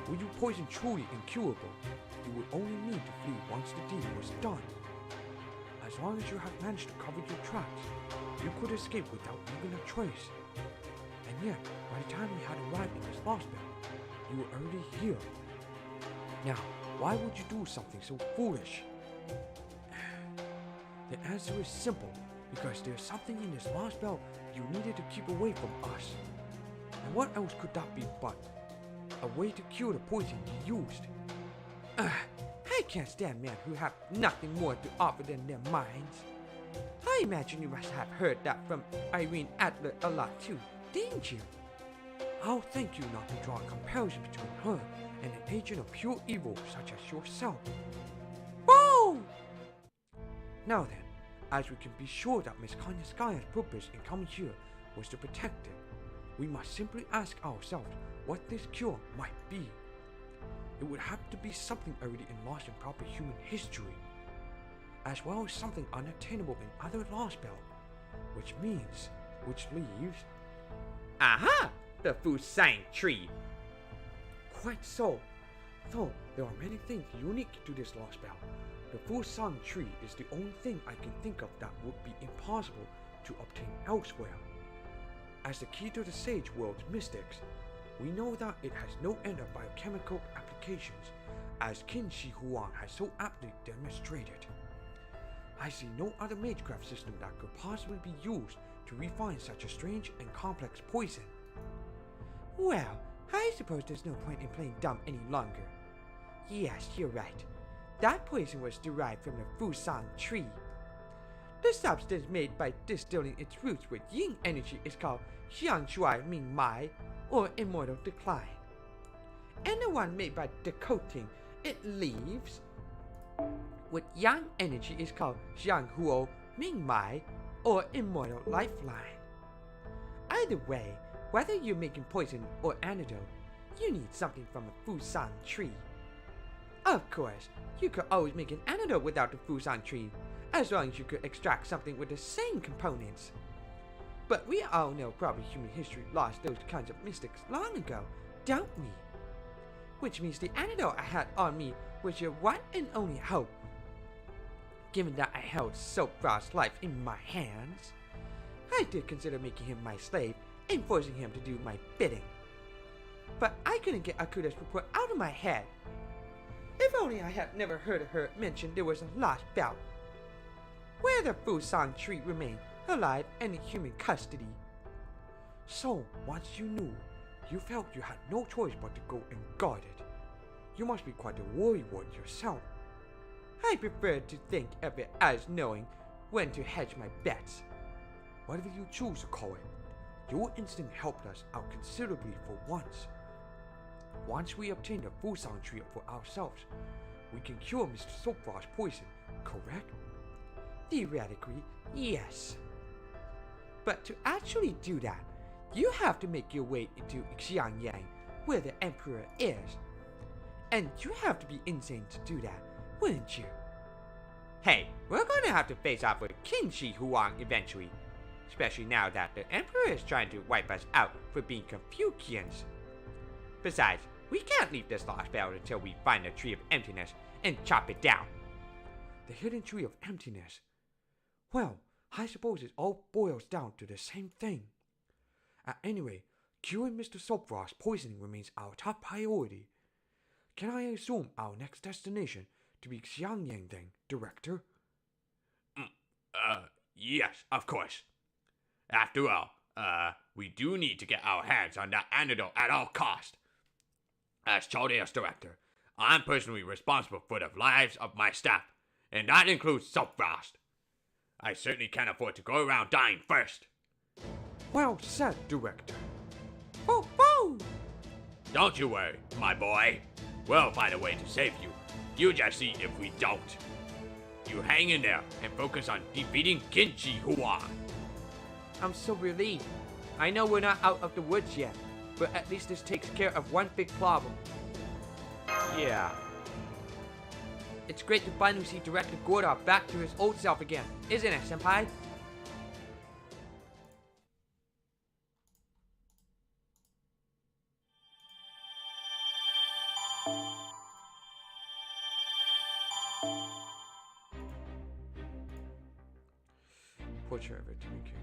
Were you poison truly incurable, you would only need to flee once the deed was done. As long as you have managed to cover your tracks, you could escape without leaving a trace. And yet, by the time we had arrived in this Lostbelt, you were already here. Now, why would you do something so foolish? The answer is simple. Because there's something in this Lostbelt you needed to keep away from us. And what else could that be but a way to cure the poison you used? I can't stand men who have nothing more to offer than their minds. I imagine you must have heard that from Irene Adler a lot too, didn't you? I'll thank you not to draw a comparison between her and an agent of pure evil such as yourself. Whoa! Now then, as we can be sure that Miss Kanyaskaya's purpose in coming here was to protect it, we must simply ask ourselves what this cure might be. It would have to be something already lost in proper human history, as well as something unattainable in other Lostbelt, which leaves... Aha! The Fusang tree! Quite so. Though there are many things unique to this Lostbelt, the Fusang tree is the only thing I can think of that would be impossible to obtain elsewhere. As the key to the Sage World's mystics, we know that it has no end of biochemical applications, as Qin Shi Huang has so aptly demonstrated. I see no other magecraft system that could possibly be used to refine such a strange and complex poison. Well, I suppose there's no point in playing dumb any longer. Yes, you're right. That poison was derived from the Fusang tree. The substance made by distilling its roots with yin energy is called Xiang Shuai Ming Mai, or Immortal Decline. And the one made by decoating its leaves with yang energy is called Xiang Huo Ming Mai, or Immortal Lifeline. Either way, whether you're making poison or antidote, you need something from the Fusang tree. Of course, you could always make an antidote without the Fusang tree, as long as you could extract something with the same components. But we all know probably human history lost those kinds of mystics long ago, don't we? Which means the antidote I had on me was your one and only hope. Given that I held Soapfrost's life in my hands, I did consider making him my slave and forcing him to do my bidding. But I couldn't get Akuta's report out of my head. If only I had never heard her mention there was a Lostbelt, where the Fusang tree remained alive and in human custody. So, once you knew, you felt you had no choice but to go and guard it. You must be quite a worrywart yourself. I prefer to think of it as knowing when to hedge my bets. Whatever you choose to call it, your instinct helped us out considerably for once. Once we obtain the Fusang tree for ourselves, we can cure Mr. Soapfrost's poison, correct? Theoretically, yes. But to actually do that, you have to make your way into Xiangyang, where the Emperor is. And you have to be insane to do that, wouldn't you? Hey, we're going to have to face off with Qin Shi Huang eventually. Especially now that the Emperor is trying to wipe us out for being Confucians. Besides, we can't leave this Lostbelt until we find the Tree of Emptiness and chop it down. The hidden Tree of Emptiness? Well, I suppose it all boils down to the same thing. At any rate, curing Mr. Soapfrost's poisoning remains our top priority. Can I assume our next destination to be Xiangyang then, Director? Yes, of course. After all, we do need to get our hands on that antidote at all cost. As Chaldea's director, I'm personally responsible for the lives of my staff, and that includes Soapfrost. I certainly can't afford to go around dying first. Well said, Director. Woo woo! Don't you worry, my boy. We'll find a way to save you. You just see if we don't. You hang in there and focus on defeating Kinchi Hua. I'm so relieved. I know we're not out of the woods yet, but at least this takes care of one big problem. Yeah. It's great to finally see Director Gordov back to his old self again, isn't it, Senpai? Portrait of a Timmy King.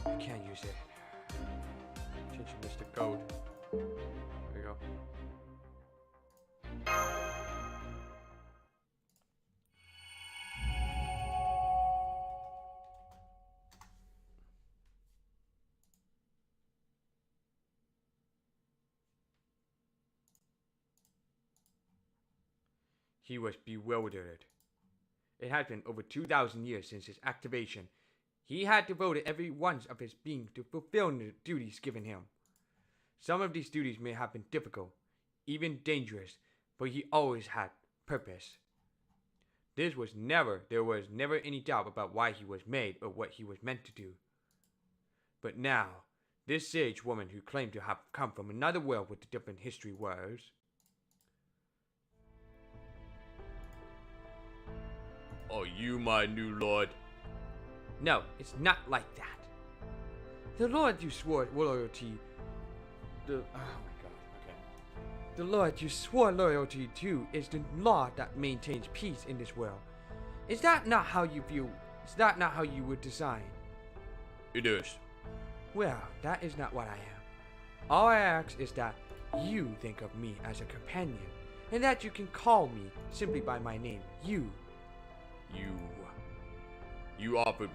I can't use it. Change Mr. Code. There you go. He was bewildered. It had been over 2,000 years since his activation. He had devoted every one of his being to fulfilling the duties given him. Some of these duties may have been difficult, even dangerous, but he always had purpose. There was never any doubt about why he was made or what he was meant to do. But now, this sage woman who claimed to have come from another world with a different history was... Are you my new lord? No, it's not like that. The Lord you swore loyalty... The Lord you swore loyalty to is the law that maintains peace in this world. Is that not how you view... Is that not how you would design? It is. Well, that is not what I am. All I ask is that you think of me as a companion, and that you can call me simply by my name, you. You offered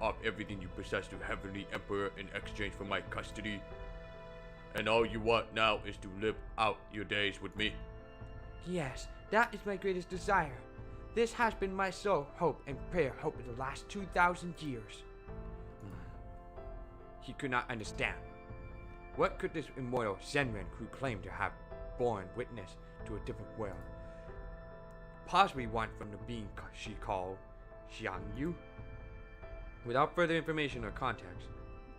up everything you possess to Heavenly Emperor in exchange for my custody. And all you want now is to live out your days with me. Yes, that is my greatest desire. This has been my sole hope and prayer over the last 2,000 years. He could not understand. What could this immortal Zenren who claimed to have borne witness to a different world possibly want from the being she called Xiangyu? Without further information or context,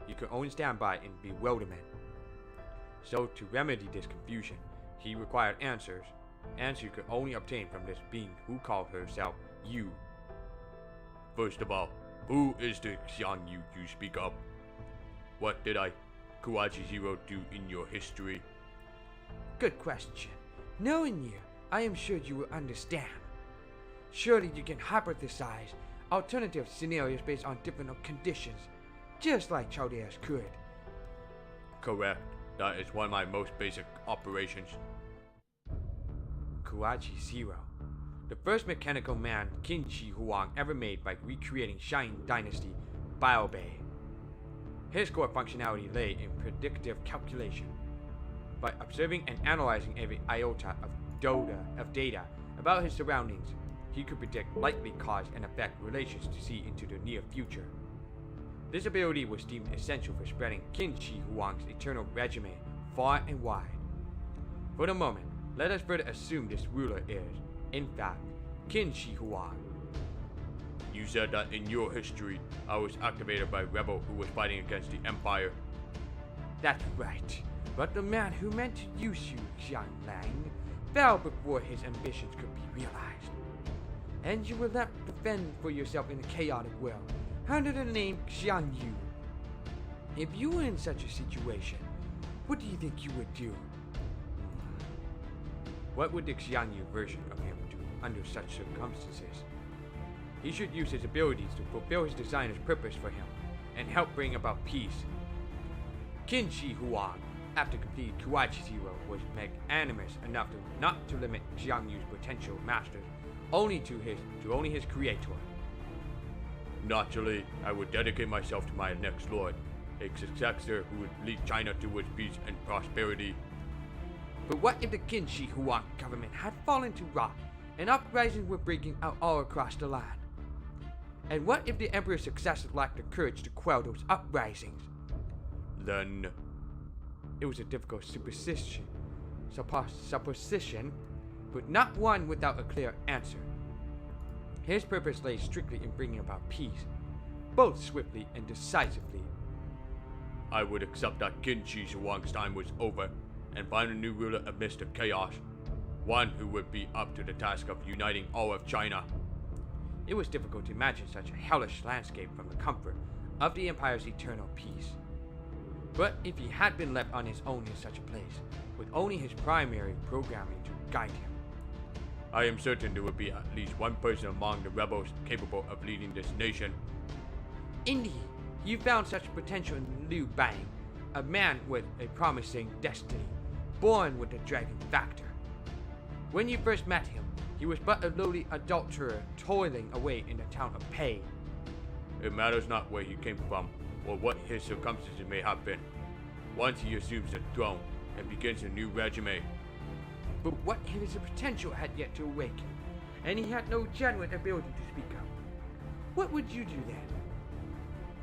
he could only stand by in bewilderment. So to remedy this confusion, he required answers he could only obtain from this being who called herself You. First of all, who is the Xiangyu you speak of? What did Kuwachi Zero do in your history? Good question. Knowing you, I am sure you will understand. Surely you can hypothesize alternative scenarios based on different conditions, just like Chaldeans could. Correct. That is one of my most basic operations. Kuachi Zero, the first mechanical man Qin Shi Huang ever made by recreating Shang Dynasty Baobei. His core functionality lay in predictive calculation. By observing and analyzing every iota of data about his surroundings, he could predict likely cause and effect relations to see into the near future. This ability was deemed essential for spreading Qin Shi Huang's eternal regimen far and wide. For the moment, let us further assume this ruler is, in fact, Qin Shi Huang. You said that in your history, I was activated by a rebel who was fighting against the Empire. That's right, but the man who meant to use you, Xiang Lang, fell before his ambitions could be realized. And you were left to fend for yourself in a chaotic world, under the name Xiang Yu. If you were in such a situation, what do you think you would do? What would the Xiang Yu version of him do under such circumstances? He should use his abilities to fulfill his designer's purpose for him, and help bring about peace. Qin Shi Huang, after completing Kuaichi Zero, was magnanimous enough not to limit Xiang Yu's potential masters only to his creator. Naturally, I would dedicate myself to my next lord, a successor who would lead China towards peace and prosperity. But what if the Qin Shi Huang government had fallen to rot and uprisings were breaking out all across the land? And what if the Emperor's successors lacked the courage to quell those uprisings? Then it was a difficult supposition, but not one without a clear answer. His purpose lay strictly in bringing about peace, both swiftly and decisively. I would accept that Qin Shi Huang's time was over and find a new ruler amidst the chaos, one who would be up to the task of uniting all of China. It was difficult to imagine such a hellish landscape from the comfort of the Empire's eternal peace. But if he had been left on his own in such a place, with only his primary programming to guide him, I am certain there would be at least one person among the rebels capable of leading this nation. Indeed, you found such potential in Liu Bang, a man with a promising destiny, born with the dragon factor. When you first met him, he was but a lowly adulterer toiling away in the town of Pei. It matters not where he came from, or what his circumstances may have been. Once he assumes the throne and begins a new regime. But what if his potential had yet to awaken, and he had no genuine ability to speak up? What would you do then?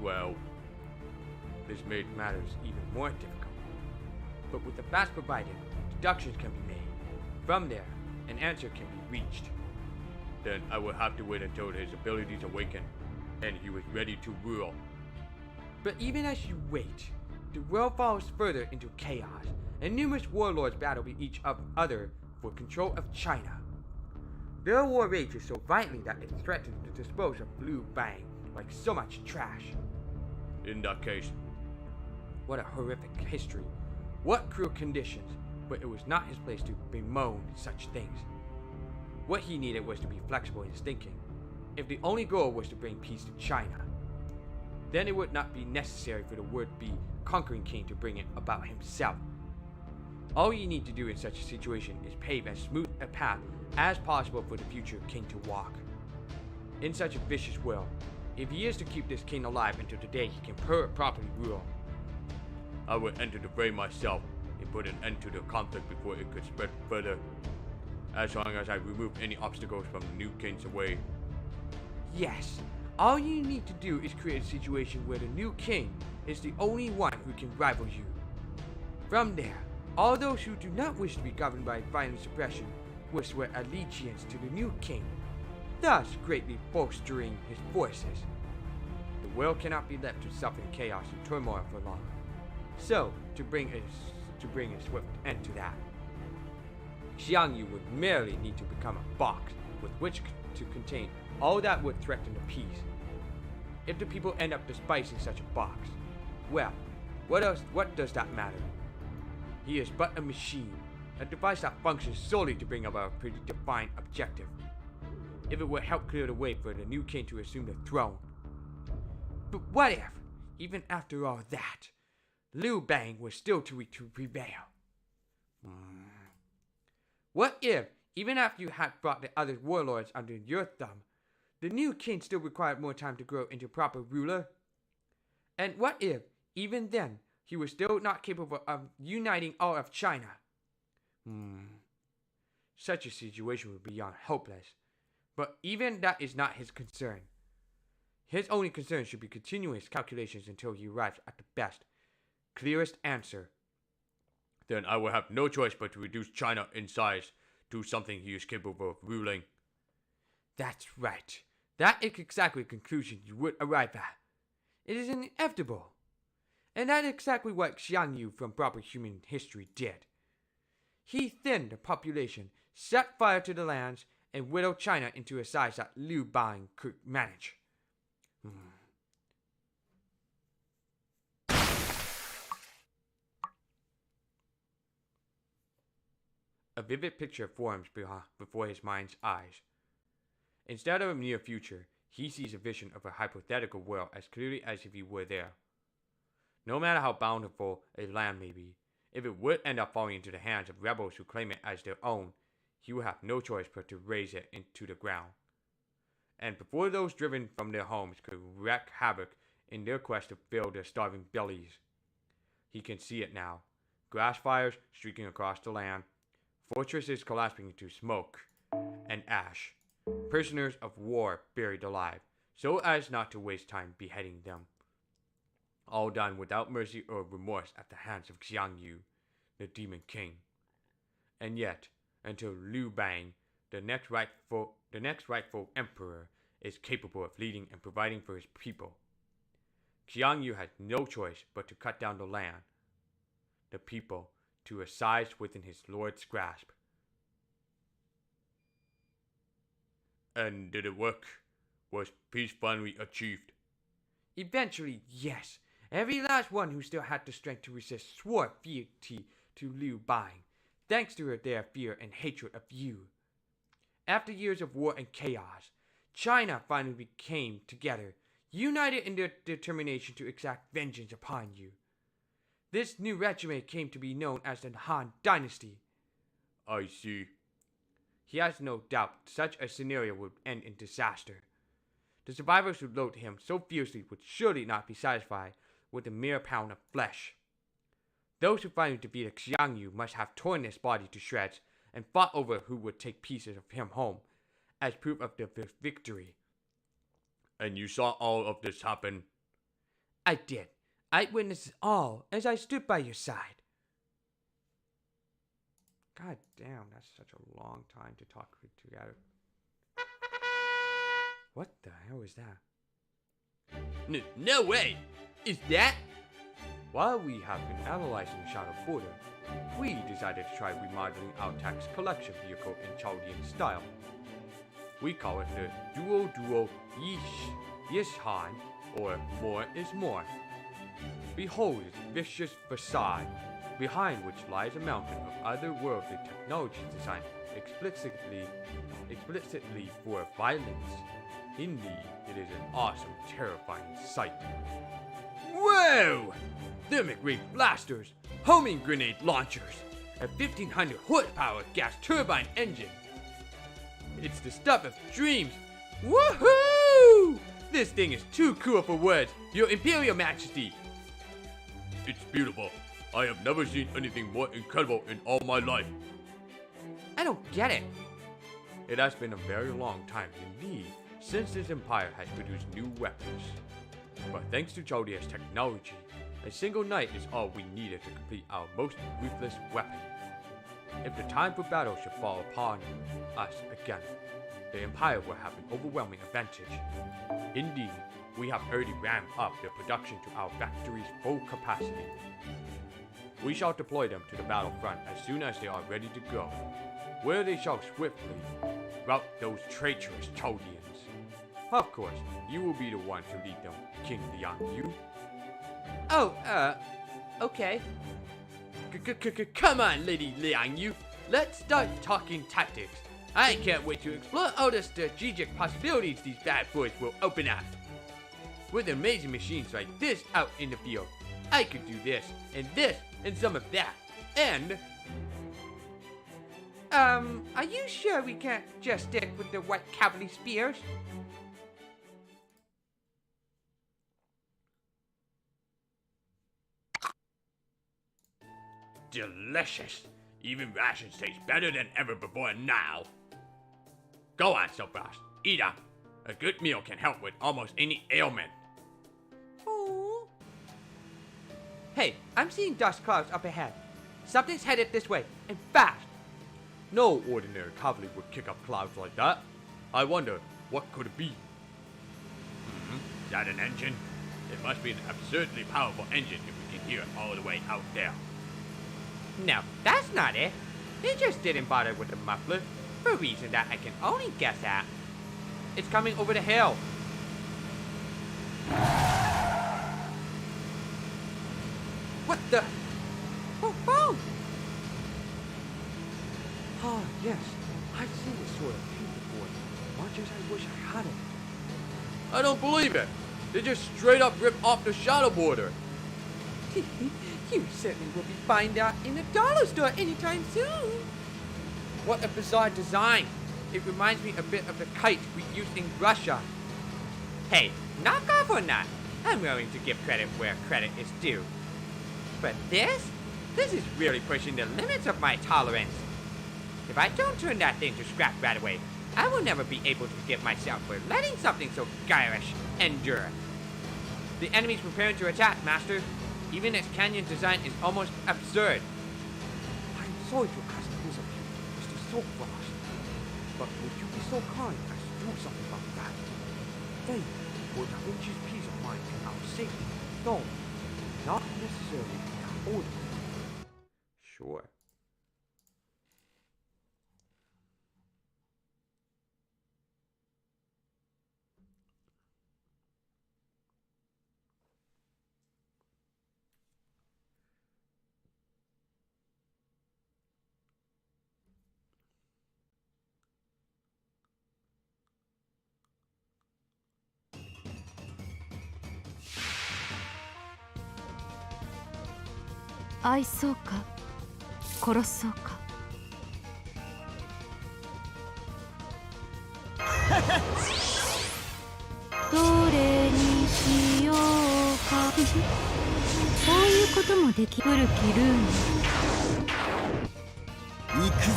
Well, this made matters even more difficult. But with the facts provided, deductions can be made. From there, an answer can be reached. Then I will have to wait until his abilities awaken, and he was ready to rule. But even as you wait, the world falls further into chaos, and numerous warlords battle with each other for control of China. Their war rages so violently that it threatens to dispose of Liu Bang like so much trash. In that case, what a horrific history. What cruel conditions, but it was not his place to bemoan such things. What he needed was to be flexible in his thinking. If the only goal was to bring peace to China, then it would not be necessary for the would-be conquering king to bring it about himself. All you need to do in such a situation is pave as smooth a path as possible for the future king to walk. In such a vicious world, if he is to keep this king alive until the day he can properly rule, I would enter the fray myself and put an end to the conflict before it could spread further, as long as I remove any obstacles from the new king's way. Yes, all you need to do is create a situation where the new king is the only one who can rival you. From there, all those who do not wish to be governed by violent suppression will swear allegiance to the new king, thus greatly bolstering his forces. The world cannot be left to suffer in chaos and turmoil for long. So, to bring a swift end to that, Xiang Yu would merely need to become a box with which to contain all that would threaten the peace. If the people end up despising such a box, well, what does that matter? He is but a machine, a device that functions solely to bring about a predefined objective. if it would help clear the way for the new king to assume the throne. But what if, even after all that, Liu Bang was still to prevail? What if, even after you had brought the other warlords under your thumb, the new king still required more time to grow into proper ruler? And what if, even then, he was still not capable of uniting all of China? Such a situation would be beyond hopeless. But even that is not his concern. His only concern should be continuing his calculations until he arrives at the best, clearest answer. Then I will have no choice but to reduce China in size to something he is capable of ruling. That's right. That is exactly the conclusion you would arrive at. It is inevitable. And that is exactly what Xiang Yu from proper human history did. He thinned the population, set fire to the lands, and whittled China into a size that Liu Bang could manage. A vivid picture forms before his mind's eyes. Instead of a near future, he sees a vision of a hypothetical world as clearly as if he were there. No matter how bountiful a land may be, if it would end up falling into the hands of rebels who claim it as their own, he would have no choice but to raze it into the ground. And before those driven from their homes could wreak havoc in their quest to fill their starving bellies, he can see it now. Grass fires streaking across the land, fortresses collapsing into smoke and ash, prisoners of war buried alive, so as not to waste time beheading them. All done without mercy or remorse at the hands of Xiang Yu, the Demon King. And yet, until Liu Bang, the next rightful emperor, is capable of leading and providing for his people, Xiang Yu has no choice but to cut down the land, the people, to a size within his lord's grasp. And did it work? Was peace finally achieved? Eventually, yes. Every last one who still had the strength to resist swore fealty to Liu Bang, thanks to their fear and hatred of you. After years of war and chaos, China finally came together, united in their determination to exact vengeance upon you. This new regime came to be known as the Han Dynasty. I see. He has no doubt such a scenario would end in disaster. The survivors who loathed him so fiercely would surely not be satisfied with a mere pound of flesh. Those who finally defeated Xiang Yu must have torn his body to shreds and fought over who would take pieces of him home, as proof of their victory. And you saw all of this happen? I did. I witnessed it all as I stood by your side. God damn, that's such a long time to talk together. What the hell is that? No way! Is that? While we have been analyzing Shadow Border, we decided to try remodeling our tax collection vehicle in Chaldean style. We call it the Duo Yishan, or More is More. Behold its vicious facade, behind which lies a mountain of otherworldly technology designed explicitly for violence. Indeed, it is an awesome, terrifying sight. Whoa! Thermic-ray blasters, homing grenade launchers, a 1500 horsepower gas turbine engine. It's the stuff of dreams. Woohoo! This thing is too cool for words, Your Imperial Majesty. It's beautiful. I have never seen anything more incredible in all my life. I don't get it. It has been a very long time indeed since this empire has produced new weapons. But thanks to Chaldea's technology, a single night is all we needed to complete our most ruthless weapon. If the time for battle should fall upon us again, the empire will have an overwhelming advantage. Indeed, we have already ramped up their production to our factory's full capacity. We shall deploy them to the battlefront as soon as they are ready to go, where they shall swiftly rout those treacherous Chaldeans. Of course, you will be the one to lead them, King Liang Yu. Oh, okay. Come on, Lady Liang Yu. Let's start talking tactics. I can't wait to explore all the strategic possibilities these bad boys will open up. With amazing machines like this out in the field, I could do this, and some of that, and... are you sure we can't just stick with the white cavalry spears? Delicious. Even rations taste better than ever before now. Go on, Soapbox. Eat up. A good meal can help with almost any ailment. Oh. Hey, I'm seeing dust clouds up ahead. Something's headed this way, and fast. No ordinary cavalry would kick up clouds like that. I wonder, what could it be? Is that an engine? It must be an absurdly powerful engine if we can hear it all the way out there. No, that's not it. They just didn't bother with the muffler, for a reason that I can only guess at. It's coming over the hill. What the? Oh, oh! Ah, yes. I've seen this sort of paint before. Much as I wish I hadn't. I don't believe it. They just straight up ripped off the shadow border. You certainly will be buying that in a dollar store anytime soon. What a bizarre design. It reminds me a bit of the kite we used in Russia. Hey, knock off on that. I'm willing to give credit where credit is due. But this is really pushing the limits of my tolerance. If I don't turn that thing to scrap right away, I will never be able to forgive myself for letting something so garish endure. The enemy's preparing to attack, Master. Even its canyon design is almost absurd. I'm sorry to ask this of you, Mr. Saltfrost. But would you be so kind as to do something about that? Then, for Da Vinci's peace of mind and our safety, though, not necessarily in our order. Sure. 愛そうか殺そうかどれにしようかこういうこともできる古きルーム行くぜ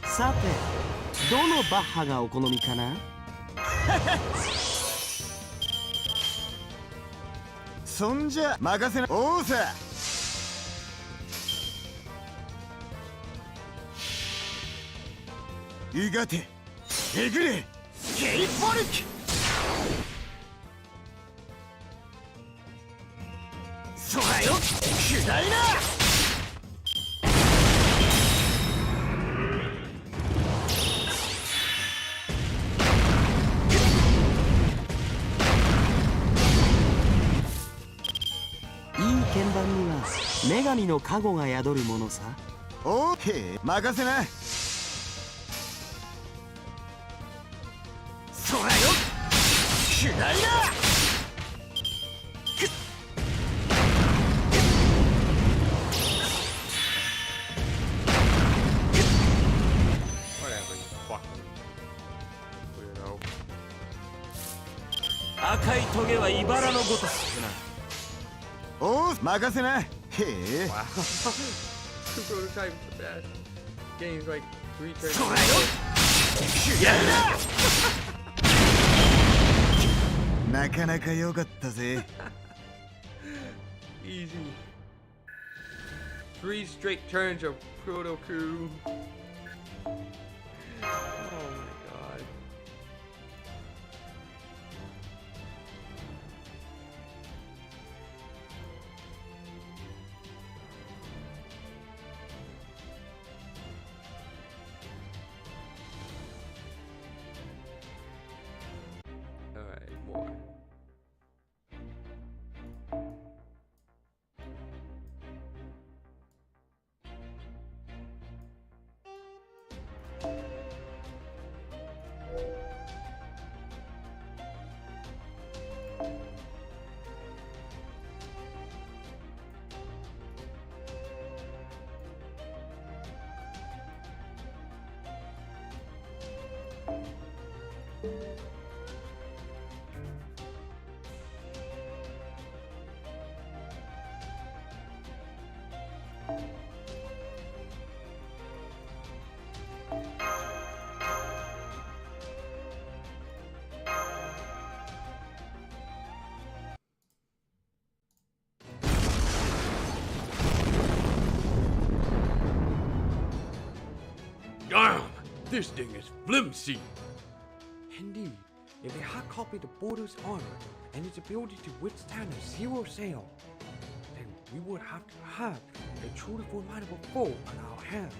さてどのバッハがお好みかなそんじゃ任せなおうさうがてえぐれケイポルクそらよくだいな鍵盤には女神の加護が宿るものさ。オーケー、任せな。そらよ、くだいな。Whatever, you fucking weirdo. 赤いトゲは茨のごとくな。おう、任せな。へえ。Wow. Two prototypes the best. Game's like 3 turns. そらよ。やるな。なかなか良かったぜ。Easy. 3 straight turns of Proto Coup. Oh my god. Alright, more. This thing is flimsy. Indeed, if they had copied the border's armor and its ability to withstand a zero sail, then we would have to have a truly formidable foe on our hands.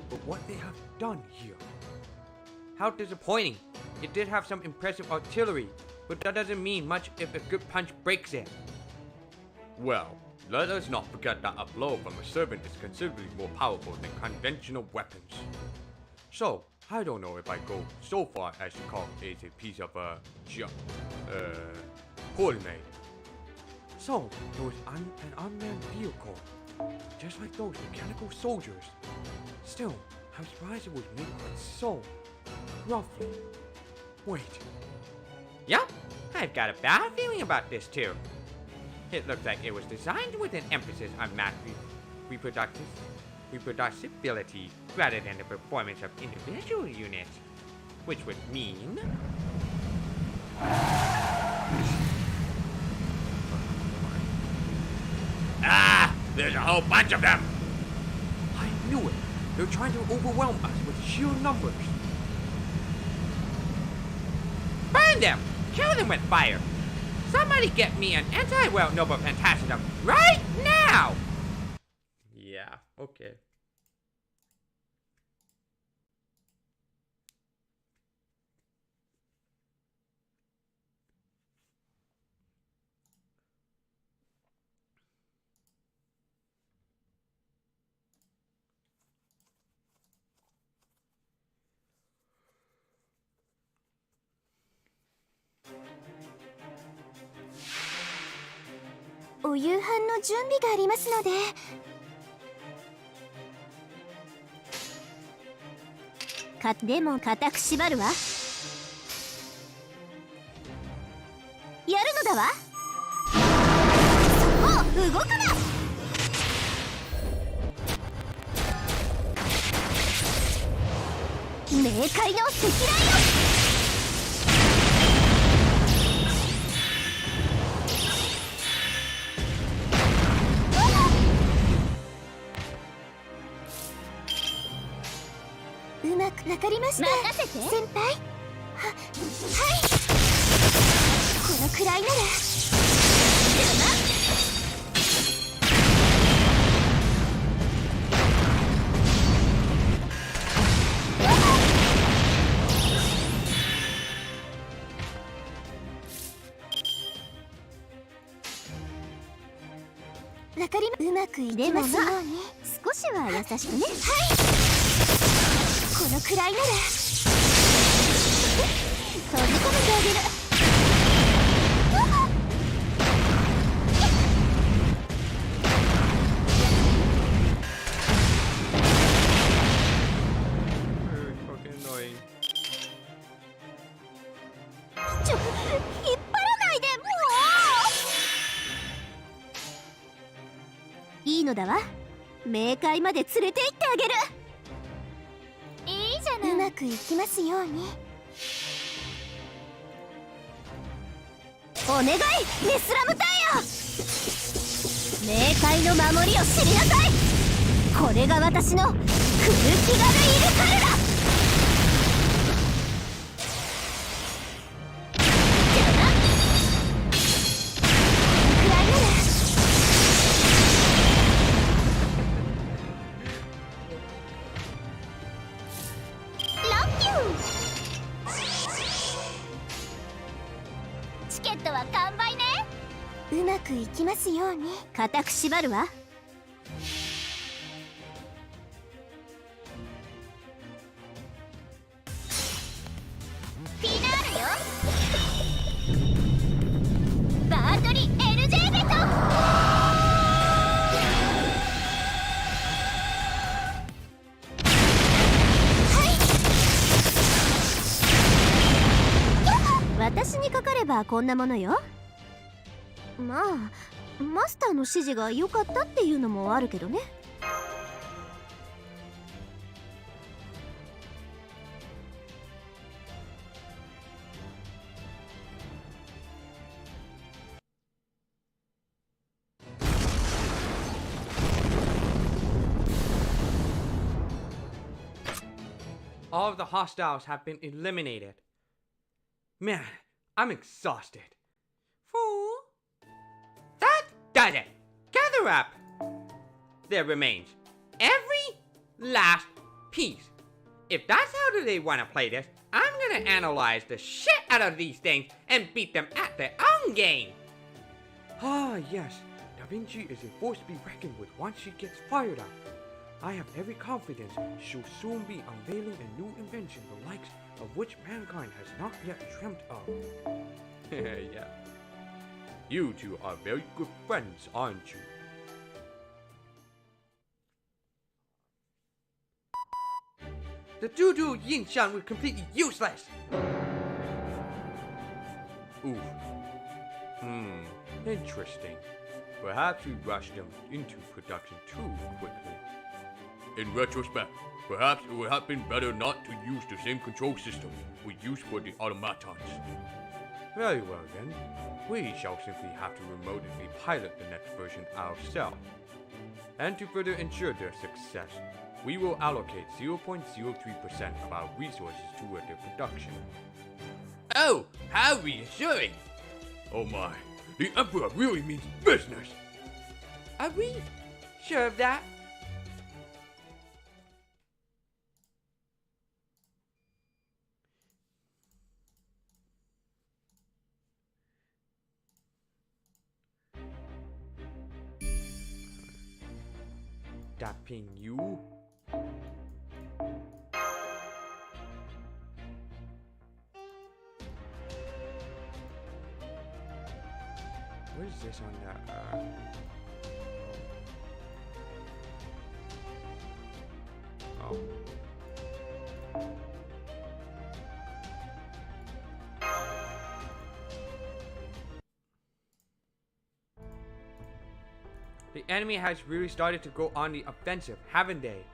But what they have done here... How disappointing. It did have some impressive artillery, but that doesn't mean much if a good punch breaks it. Well, let us not forget that a blow from a servant is considerably more powerful than conventional weapons. So, I don't know if I go so far as to call it a piece of poorly made. So, it was an unmanned vehicle, just like those mechanical soldiers. Still, I'm surprised it was made quite so roughly. Wait, Yup, I've got a bad feeling about this too. It looks like it was designed with an emphasis on mass reproducibility rather than the performance of individual units, which would mean... Ah! There's a whole bunch of them! I knew it! They're trying to overwhelm us with sheer numbers. Burn them! Kill them with fire! Somebody get me an anti-well noble phantasm right now! Yeah, okay.お夕飯の準備がありますので。でも固く縛るわ。やるのだわ。そう、動くな。冥界の積雷よ。うまくわかりました。任せて先輩。はい、このくらいなら。わかりま、うまくいきますように。少しは優しくね。はい、このくらいなら閉じ込めてあげる。ちょ、引っ張らないで、もう。いいのだわ。冥界まで連れて行ってあげる。いいじゃない。うまくいきますように。お願い、ネスラムタイヤ。冥界の守りを知りなさい。これが私のクルキガル・イルカルだ。チケットは完売ね。うまくいきますように。固く縛るわ。フィナーレよ。バートリ LJ ベト。私にかかればこんなものよ。まあマスターの指示が良かったっていうのもあるけどね。all of the hostiles have been eliminated. Man, I'm exhausted. Fool. That does it. Gather up. There remains every last piece. If that's how they want to play this, I'm gonna analyze the shit out of these things and beat them at their own game. Ah, yes. Da Vinci is a force to be reckoned with once she gets fired up. I have every confidence she'll soon be unveiling a new invention the likes of which mankind has not yet dreamt of. Yeah. You two are very good friends, aren't you? The Dudu Yinshan was completely useless. Oof. Interesting. Perhaps we rushed them into production too quickly. In retrospect, perhaps it would have been better not to use the same control system we used for the automatons. Very well then. We shall simply have to remotely pilot the next version ourselves. And to further ensure their success, we will allocate 0.03% of our resources toward their production. Oh, how reassuring! Oh my, the Emperor really means business! Are we sure of that? Dapping you? What is this on that? Oh. The enemy has really started to go on the offensive, haven't they?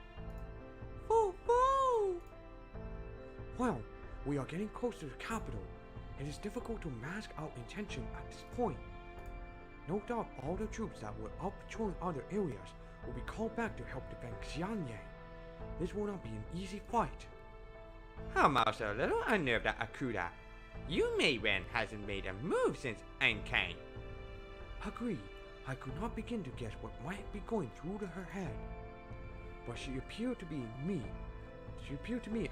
Foo foo! Well, we are getting close to the capital. It is difficult to mask our intention at this point. No doubt all the troops that were out patrolling other areas will be called back to help defend Xianyang. This will not be an easy fight. I'm also a little unnerved at Akuda. Yu Mei-ren hasn't made a move since Enkang. Agreed. I could not begin to guess what might be going through her head. But she appeared to be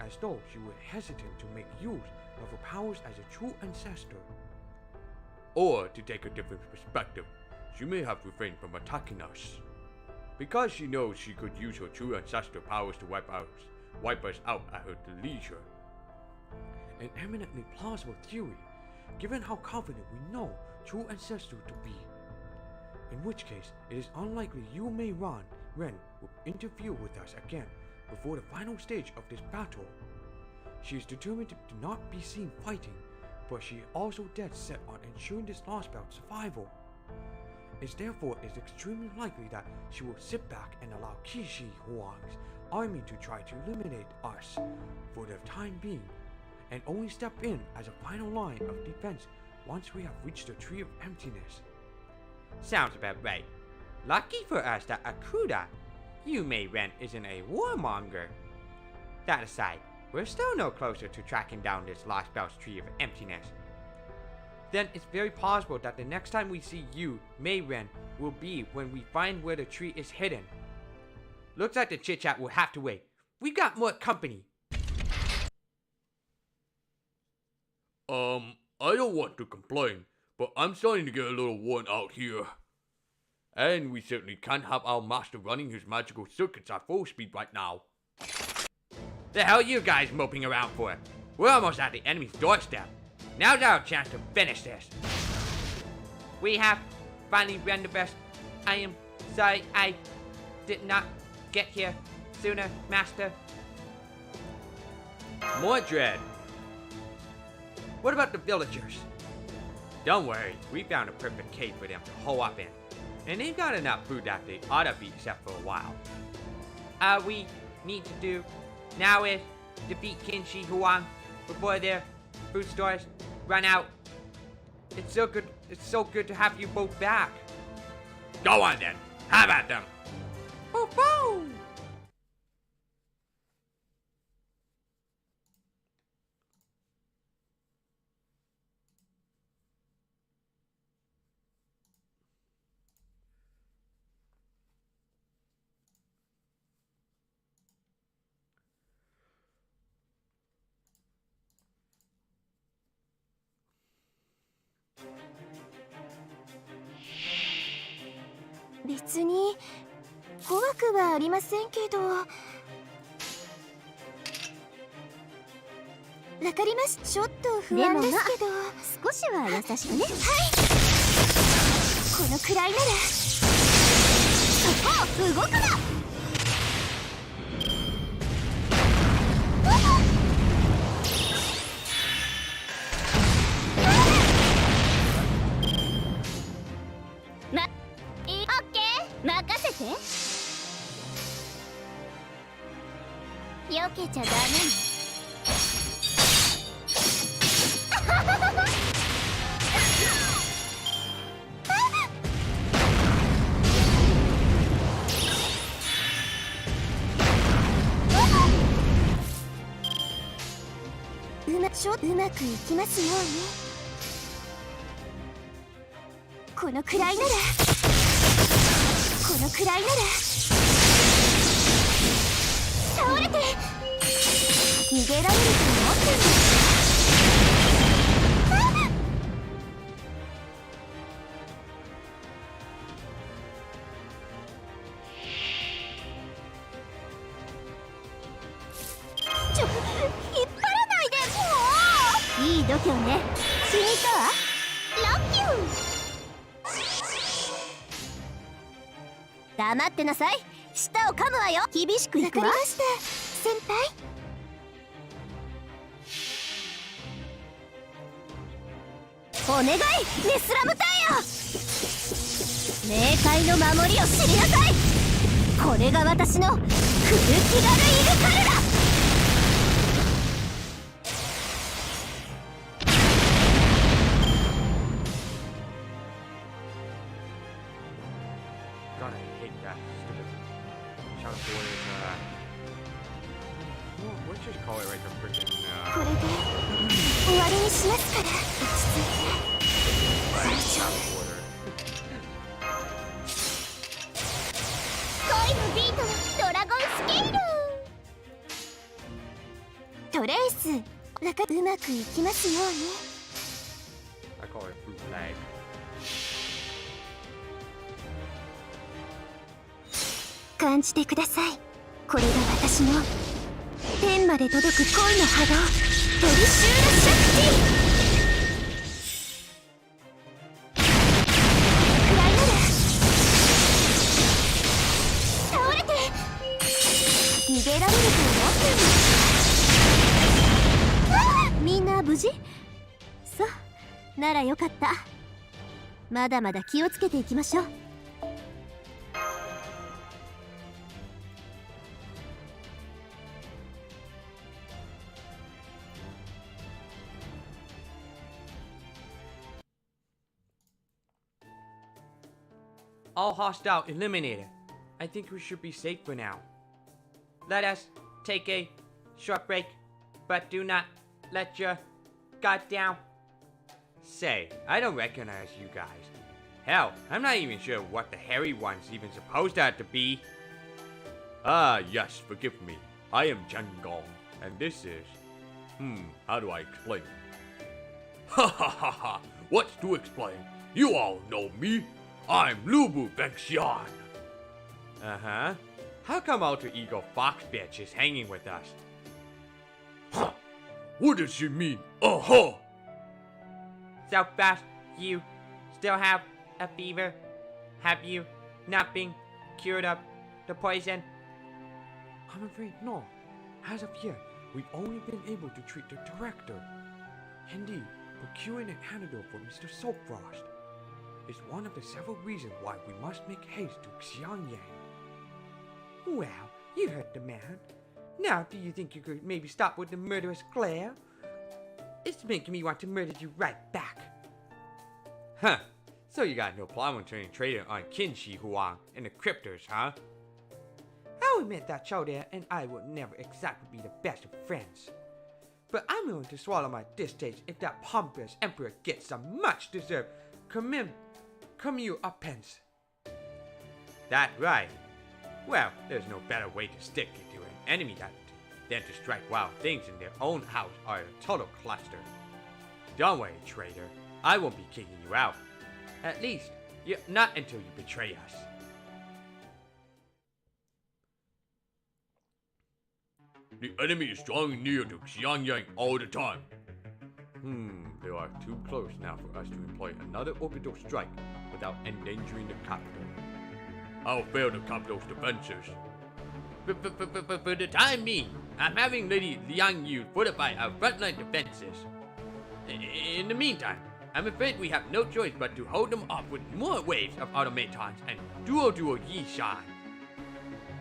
as though she were hesitant to make use of her powers as a true ancestor. Or, to take a different perspective, she may have refrained from attacking us. Because she knows she could use her true ancestor powers to wipe us out at her leisure. An eminently plausible theory, given how confident we know true ancestor to be. In which case, it is unlikely Yu Mei-ren will interfere with us again before the final stage of this battle. She is determined to not be seen fighting, but she is also dead set on ensuring this Lostbelt's survival. It's therefore extremely likely that she will sit back and allow Qixi Huang's army to try to eliminate us for the time being, and only step in as a final line of defense once we have reached the Tree of Emptiness. Sounds about right. Lucky for us that Akuda, Yu Mei-ren isn't a warmonger. That aside, we're still no closer to tracking down this Lostbelt's Tree of Emptiness. Then it's very possible that the next time we see Yu Mei-ren will be when we find where the tree is hidden. Looks like the chit-chat will have to wait. We've got more company. I don't want to complain, but I'm starting to get a little worn out here. And we certainly can't have our master running his magical circuits at full speed right now. The hell are you guys moping around for? We're almost at the enemy's doorstep. Now's our chance to finish this. We have finally run the best. I am sorry I did not get here sooner, Master. More dread. What about the villagers? Don't worry, we found a perfect cave for them to hole up in. And they've got enough food that they ought to be set for a while. All we need to do now is defeat Qin Huang before their food stores run out. It's so good to have you both back. Go on then, have at them! Woo-hoo! 別に怖くはありませんけど。わかりました。ちょっと不安ですけど少しは優しくね。はい、このくらいなら。そこ動くな。オッケー、任せて。避けちゃダメね。うまくいきますように。このくらいなら、このくらいなら。倒れて逃げられると思ってんの。引っ張らないで。もういい度胸ね。気に入ったわ。ラッキュー。黙ってなさい。舌を噛むわよ。厳しくいくわ。わかりました、先輩。お願い、ネスラム隊よ。冥界の守りを知りなさい。これが私の空気軽イルカルだ。God, I hate that stupid Shadow Warriors. Let's just call it like a freaking. これで終わりにしますから。落ち着いて。最初。恋のビートのドラゴンスケール。トレイス、うまくいきますように。I call it fruit flag. 感じてください。これが私の天まで届く恋の波動、トリシューラシャクティ。くらいなら倒れて逃げられると思ってる。みんな無事？そうならよかった。まだまだ気をつけていきましょう。All hostile eliminated. I think we should be safe for now. Let us take a short break, but do not let your guard down. Say, I don't recognize you guys. Hell, I'm not even sure what the hairy one's even supposed to be. Ah, yes, forgive me. I am Jangong, and this is... how do I explain? Ha ha ha ha! What's to explain? You all know me. I'm Lubu Venxian. Uh-huh. How come Alter Ego Fox bitch is hanging with us? Huh? What does she mean? Uh-huh! So fast, you still have a fever? Have you not been cured of the poison? I'm afraid no. As of yet, we've only been able to treat the director. Indeed, procuring an antidote for Mr. Soapfrost is one of the several reasons why we must make haste to Xiangyang. Well, you heard the man. Now, do you think you could maybe stop with the murderous glare? It's making me want to murder you right back. Huh. So you got no problem turning traitor on Qinshi Huang and the Cryptors, huh? I'll admit that Chao there and I will never exactly be the best of friends. But I'm willing to swallow my distaste if that pompous emperor gets some much-deserved comeuppance. That right. Well, there's no better way to stick it to an enemy than to strike wild things in their own house or a total cluster. Don't worry, traitor. I won't be kicking you out. At least, not until you betray us. The enemy is drawing near to Xiangyang all the time. They are too close now for us to employ another orbital strike without endangering the capital. I'll fail the capital's defenses. For the time being, I'm having Lady Liang Yu fortify our frontline defenses. In the meantime, I'm afraid we have no choice but to hold them off with more waves of automatons and duo Yi Shan.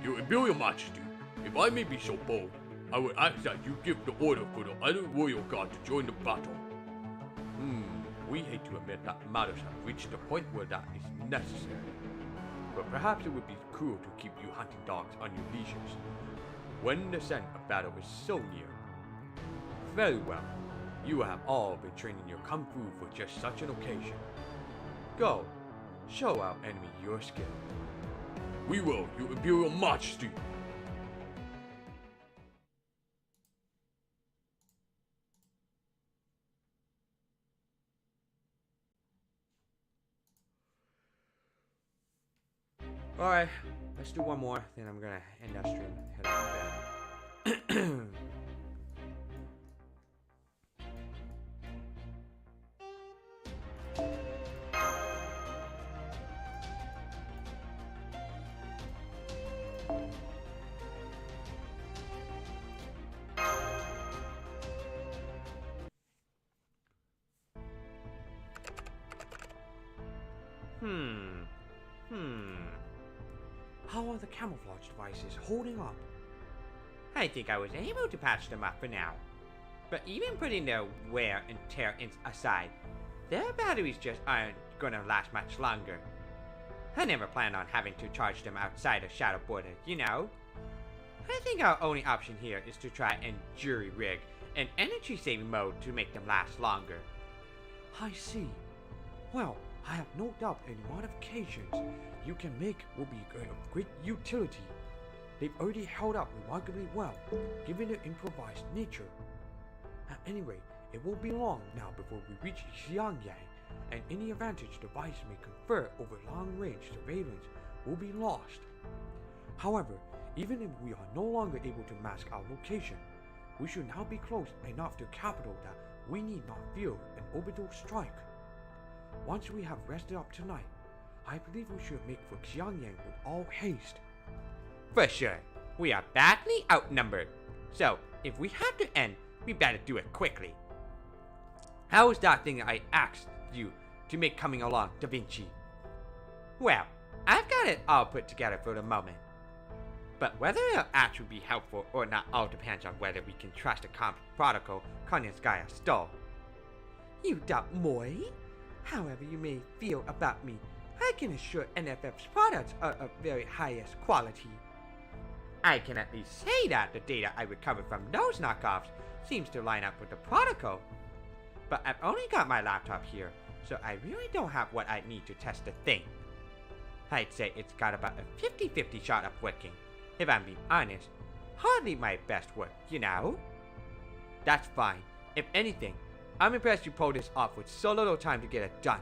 Your Imperial Majesty, if I may be so bold, I would ask that you give the order for the other royal guard to join the battle. We hate to admit that matters have reached the point where that is necessary. But perhaps it would be cruel to keep you hunting dogs on your leisures when the scent of battle is so near. Very well. You have all been training your kung fu for just such an occasion. Go, show our enemy your skill. We will, Your Imperial Majesty. Alright, let's do one more, then I'm gonna end that stream and head out to bed. How are the camouflage devices holding up? I think I was able to patch them up for now. But even putting their wear and tear aside, their batteries just aren't gonna last much longer. I never planned on having to charge them outside of Shadow Border, you know? I think our only option here is to try and jury-rig an energy-saving mode to make them last longer. I see. Well, I have no doubt any modifications you can make will be of great utility. They've already held up remarkably well, given their improvised nature. At any rate, it won't be long now before we reach Xiangyang, and any advantage the device may confer over long-range surveillance will be lost. However, even if we are no longer able to mask our location, we should now be close enough to capital that we need not fear an orbital strike. Once we have rested up tonight, I believe we should make for Xiangyang with all haste. For sure, we are badly outnumbered. So, if we have to end, we better do it quickly. How was that thing I asked you to make coming along, Da Vinci? Well, I've got it all put together for the moment. But whether it'll actually be helpful or not all depends on whether we can trust the protocol Konyanskaya stole. You doubt Moi? However you may feel about me, I can assure NFF's products are of very highest quality. I can at least say that the data I recovered from those knockoffs seems to line up with the protocol. But I've only got my laptop here, so I really don't have what I need to test the thing. I'd say it's got about a 50-50 shot of working. If I'm being honest, hardly my best work, you know? That's fine. If anything, I'm impressed you pulled this off with so little time to get it done.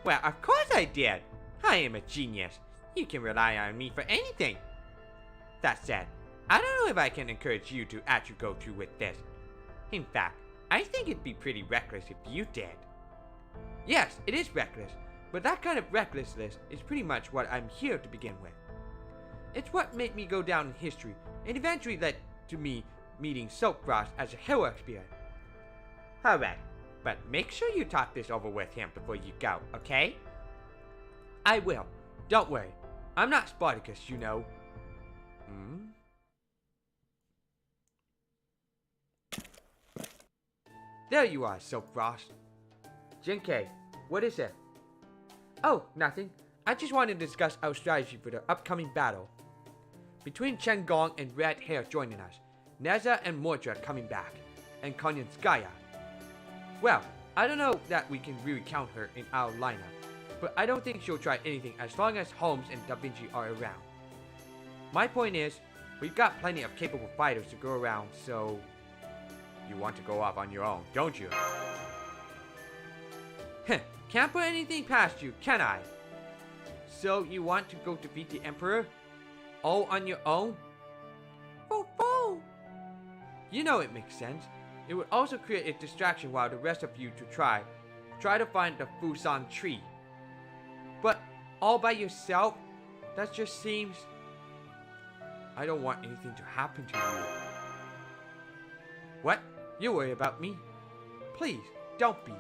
Well, of course I did. I am a genius. You can rely on me for anything. That said, I don't know if I can encourage you to actually go through with this. In fact, I think it'd be pretty reckless if you did. Yes, it is reckless, but that kind of recklessness is pretty much what I'm here to begin with. It's what made me go down in history, and eventually led to me meeting Silkfrost as a hero spirit. Alright, but make sure you talk this over with him before you go, okay? I will. Don't worry. I'm not Spartacus, you know. There you are, Silkfrost. Jinkei, what is it? Oh, nothing. I just wanted to discuss our strategy for the upcoming battle. Between Chen Gong and Red Hair joining us, Neza and Mordred coming back, and Konyanskaya. Well, I don't know that we can really count her in our lineup, but I don't think she'll try anything as long as Holmes and Da Vinci are around. My point is, we've got plenty of capable fighters to go around, so... You want to go off on your own, don't you? Heh, can't put anything past you, can I? So you want to go defeat the Emperor? All on your own? You know it makes sense. It would also create a distraction while the rest of you try to find the Fusan tree. But all by yourself? That just seems... I don't want anything to happen to you. What? You worry about me? Please, don't be.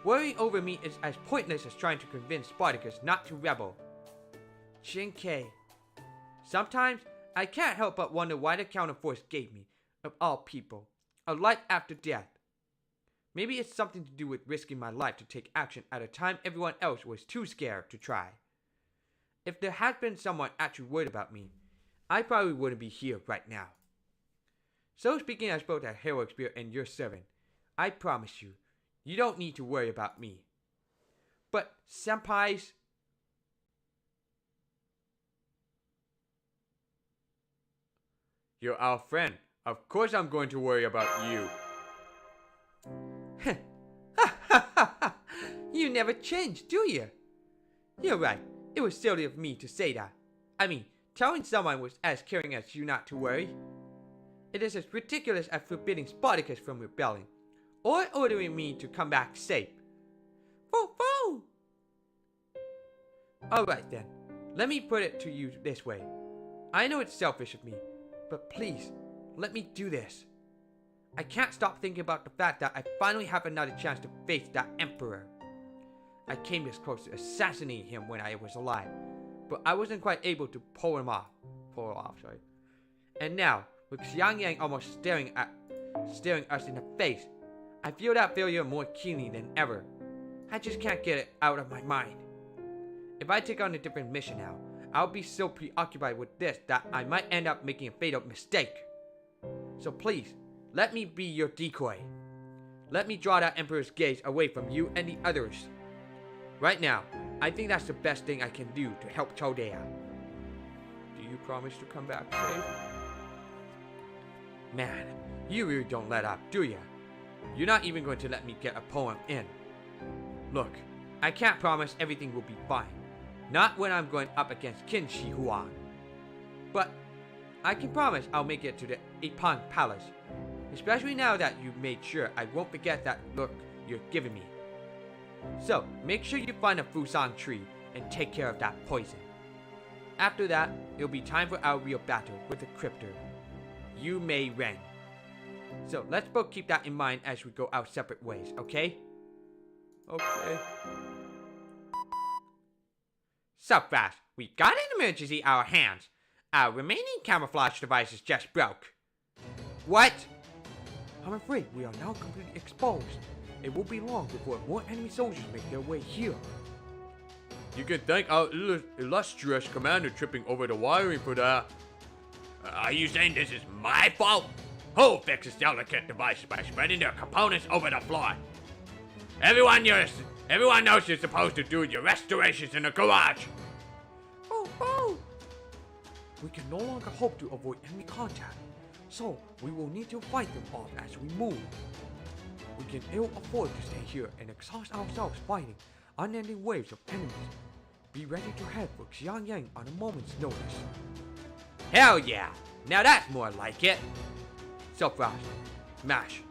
Worrying over me is as pointless as trying to convince Spartacus not to rebel. Jinkei. Sometimes, I can't help but wonder why the Counterforce gave me, of all people, a life after death. Maybe it's something to do with risking my life to take action at a time everyone else was too scared to try. If there had been someone actually worried about me, I probably wouldn't be here right now. So speaking as both a heroic spirit and your servant, I promise you, you don't need to worry about me. But senpais... You're our friend. Of course I'm going to worry about you. You never change, do you? You're right. It was silly of me to say that. I mean, telling someone was as caring as you not to worry. It is as ridiculous as forbidding Spartacus from rebelling, or ordering me to come back safe. Foo! Alright then, let me put it to you this way. I know it's selfish of me, but please, let me do this. I can't stop thinking about the fact that I finally have another chance to face that emperor. I came this close to assassinating him when I was alive, but I wasn't quite able to pull him off. And now, with Xiangyang almost staring us in the face, I feel that failure more keenly than ever. I just can't get it out of my mind. If I take on a different mission now, I'll be so preoccupied with this that I might end up making a fatal mistake. So please, let me be your decoy. Let me draw that Emperor's gaze away from you and the others. Right now, I think that's the best thing I can do to help Chodea. Do you promise to come back safe? Man, you really don't let up, do ya? You're not even going to let me get a poem in. Look, I can't promise everything will be fine. Not when I'm going up against Qin Shi Huang. But I can promise I'll make it to the Ipan Palace. Especially now that you've made sure I won't forget that look you're giving me. So, make sure you find a Fusan tree and take care of that poison. After that, it'll be time for our real battle with the Cryptor. You Mei Ren. So, let's both keep that in mind as we go our separate ways, okay? Okay. So fast, we've got an emergency on our hands. Our remaining camouflage devices just broke. What? I'm afraid we are now completely exposed. It won't be long before more enemy soldiers make their way here. You can thank our illustrious commander tripping over the wiring for that. Are you saying this is my fault? Who fixes delicate devices by spreading their components over the floor? Everyone knows you're supposed to do your restorations in the garage. Oh! We can no longer hope to avoid enemy contact, so we will need to fight them off as we move. We can ill afford to stay here and exhaust ourselves fighting unending waves of enemies. Be ready to head for Xiangyang on a moment's notice. Hell yeah! Now that's more like it. So Frost, Mash.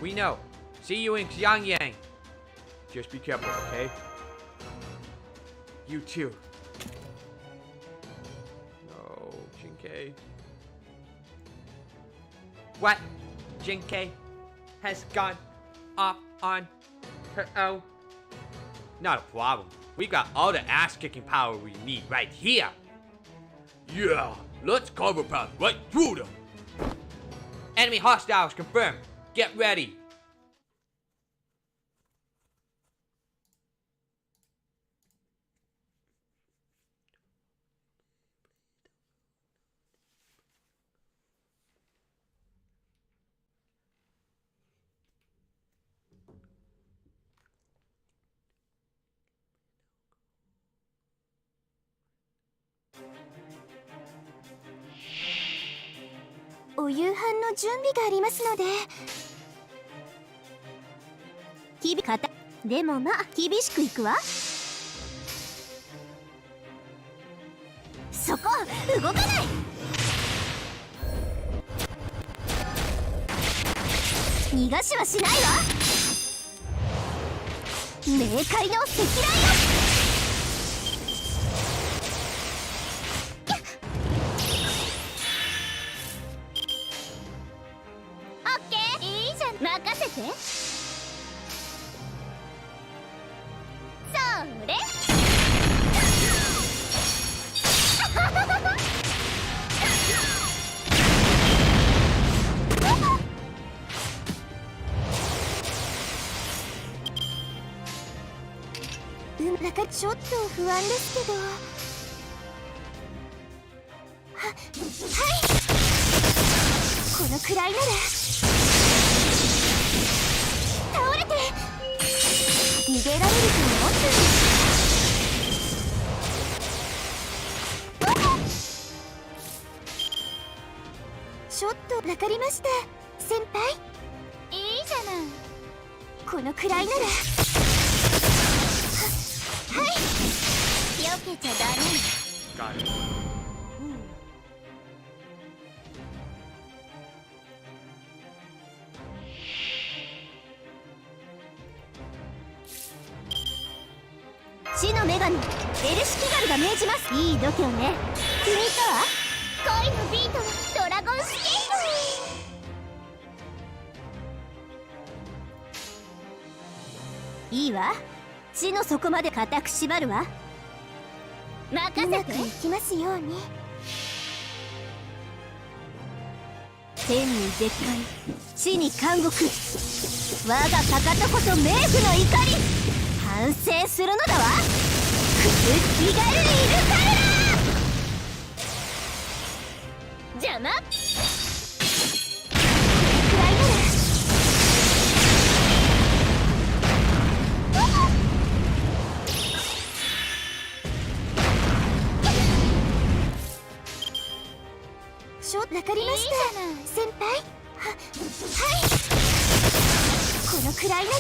We know. See you in Xiangyang. Just be careful, okay? You too. No, Jinkei. What? Jinkei has gone off on her own? Not a problem. We got all the ass-kicking power we need right here. Yeah, let's carve a path right through them. Enemy hostiles confirmed. Get ready.お夕飯の準備がありますので。でもまあ厳しくいくわ。そこ動かない。逃がしはしないわ。冥界の積雷よ。オッケー、いいじゃん、任せて。それなんかちょっと不安ですけど。はいこのくらいなら。倒れて逃げられると思ったんです。ちょっとわかりました先輩。いいじゃない。このくらいなら。はい、避けちゃダメ。Got it. 死の女神エルシキガルが命じます。いい度胸ね。気に入ったわ。恋のビートはドラゴンスケート。いいわ、地の底まで固く縛るわ。任せて。うまくいきますように。天に絶海、地に監獄。我がかかとこそ冥府の怒り。反省するのだわ。クズ気軽イルカルラ。邪魔。くらいなら。わかりました。いい先輩。はいこのくらいなら。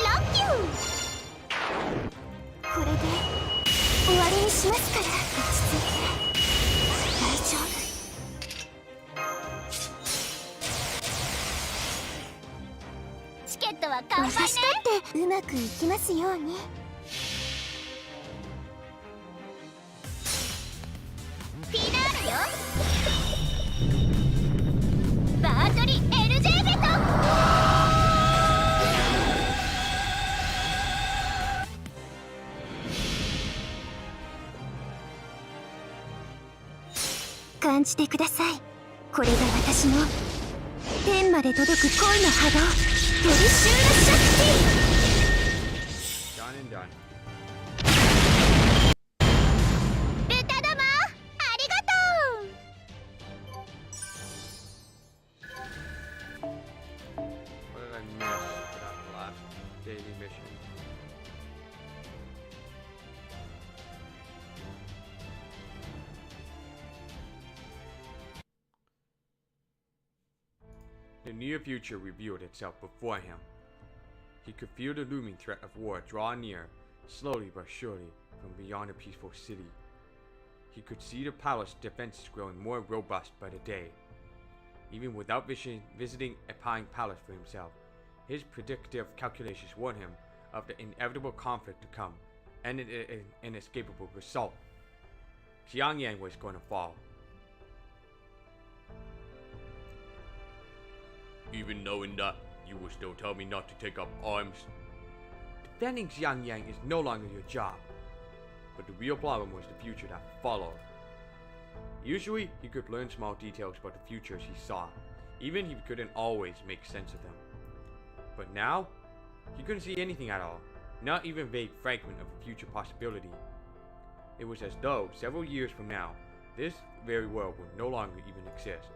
ラッキュー。これで終わりにしますから。落ち着いて。大丈夫。チケットは完売ね。私だってうまくいきますように。フィナーレよ。バートリ LJ ベト。感じてください。これが私の天まで届く恋の波動。トリシュールシャクティ。 Done and done. 歌玉ありがとう。 What did I miss for that last daily mission? The near future revealed itself before him. He could feel the looming threat of war draw near, slowly but surely, from beyond a peaceful city. He could see the palace defenses growing more robust by the day. Even without visiting a Pine Palace for himself, his predictive calculations warned him of the inevitable conflict to come, and an inescapable result. Xiangyang was going to fall. Even knowing that, you will still tell me not to take up arms? Defending Xiangyang is no longer your job. But the real problem was the future that followed. Usually, he could learn small details about the futures he saw, even if he couldn't always make sense of them. But now, he couldn't see anything at all, not even a vague fragment of a future possibility. It was as though, several years from now, this very world would no longer even exist.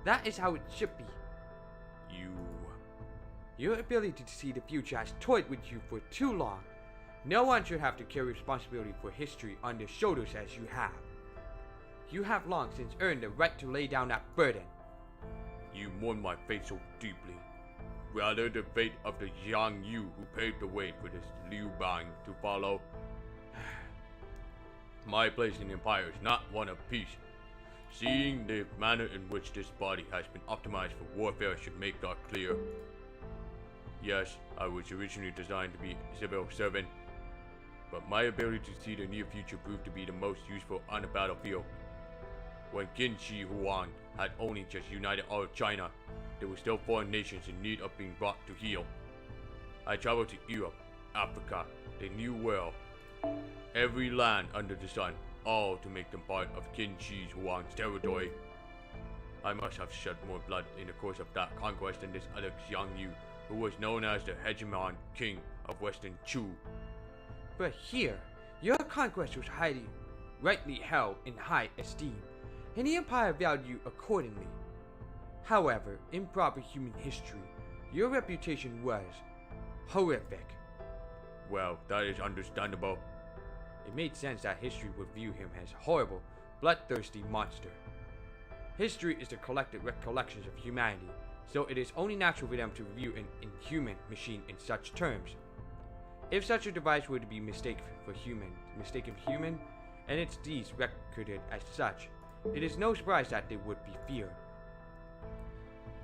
That is how it should be. Your ability to see the future has toyed with you for too long. No one should have to carry responsibility for history on their shoulders as you have. You have long since earned the right to lay down that burden. You mourn my fate so deeply. rather the fate of the Jiang Yu who paved the way for this Liu Bang to follow. My place in the Empire is not one of peace. Seeing the manner in which this body has been optimized for warfare should make that clear. Yes, I was originally designed to be a civil servant, but my ability to see the near future proved to be the most useful on the battlefield. When Qin Shi Huang had only just united all of China, there were still foreign nations in need of being brought to heel. I traveled to Europe, Africa, the New World, every land under the sun, all to make them part of Qin Shi Huang's territory. I must have shed more blood in the course of that conquest than this other Xiang Yu, who was known as the hegemon king of Western Chu. But here, your conquest was rightly held in high esteem, and the Empire valued you accordingly. However, in proper human history, your reputation was horrific. Well, that is understandable. It made sense that history would view him as a horrible, bloodthirsty monster. History is the collected recollections of humanity, so it is only natural for them to view an inhuman machine in such terms. If such a device were to be mistaken for human, and its deeds recorded as such, it is no surprise that they would be feared.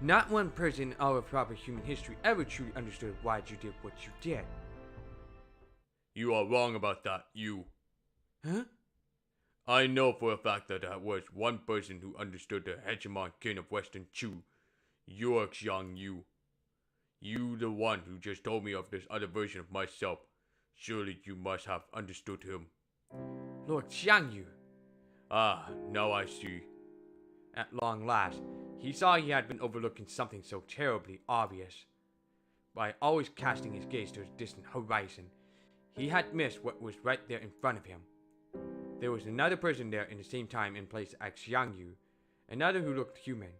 Not one person in all of proper human history ever truly understood why you did what you did. You are wrong about that, you. Huh? I know for a fact that there was one person who understood the hegemon king of Western Chu, your Xiang Yu. You the one who just told me of this other version of myself. Surely you must have understood him. Lord Xiang Yu. Ah, now I see. At long last, he saw he had been overlooking something so terribly obvious. By always casting his gaze to a distant horizon, he had missed what was right there in front of him. There was another person there in the same time and place as Xiang Yu, another who looked human,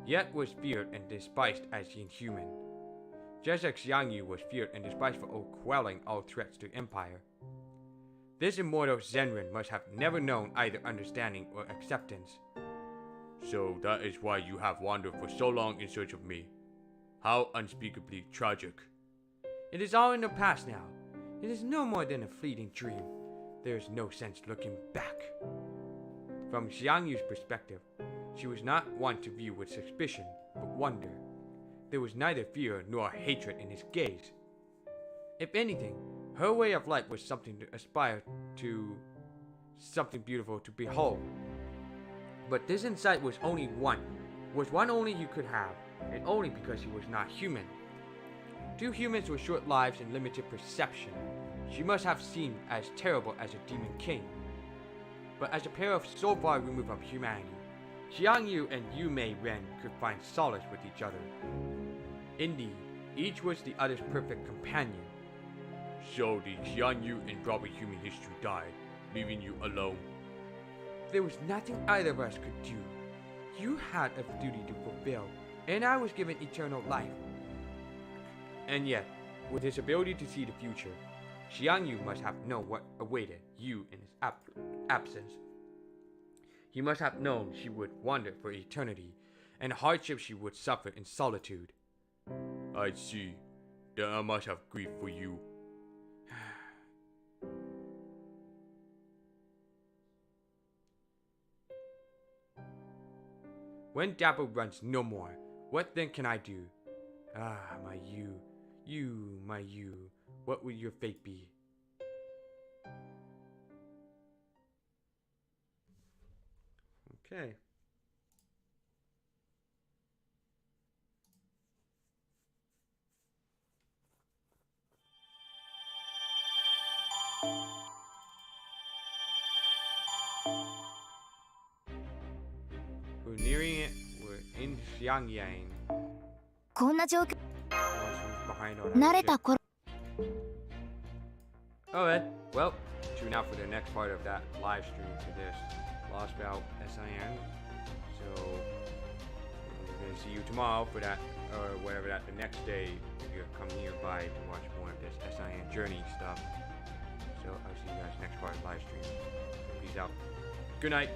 yet was feared and despised as inhuman. Just as Xiang Yu was feared and despised for quelling all threats to empire. This immortal Zenrin must have never known either understanding or acceptance. So that is why you have wandered for so long in search of me. How unspeakably tragic. It is all in the past now. It is no more than a fleeting dream. There is no sense looking back. From Xiang Yu's perspective, she was not one to view with suspicion, but wonder. There was neither fear nor hatred in his gaze. If anything, her way of life was something to aspire to, something beautiful to behold. But this insight was one only you could have, and only because he was not human. Two humans with short lives and limited perception, she must have seemed as terrible as a demon king. But as a pair of so far removed from humanity, Xiang Yu and Yu Mei Ren could find solace with each other. Indeed, each was the other's perfect companion. So the Xiang Yu in proper human history died, leaving you alone. There was nothing either of us could do. You had a duty to fulfill, and I was given eternal life. And yet, with his ability to see the future, Xiang Yu must have known what awaited you in his absence. He must have known she would wander for eternity, and the hardships she would suffer in solitude. I see. Then I must have grief for you. When Dapple runs no more, what then can I do? Ah, my you, my you, what will your fate be? Okay. We're nearing it. We're in Xiangyang. こんな状況 Behind all 慣 that れ shit. た頃 Alright, well, tune out for the next part of that live stream for this Lostbelt SIN. So, we're gonna see you tomorrow for that, or whatever that, the next day, if you come nearby to watch more of this SIN journey stuff. So, I'll see you guys next part of the live stream. Peace out. Good night.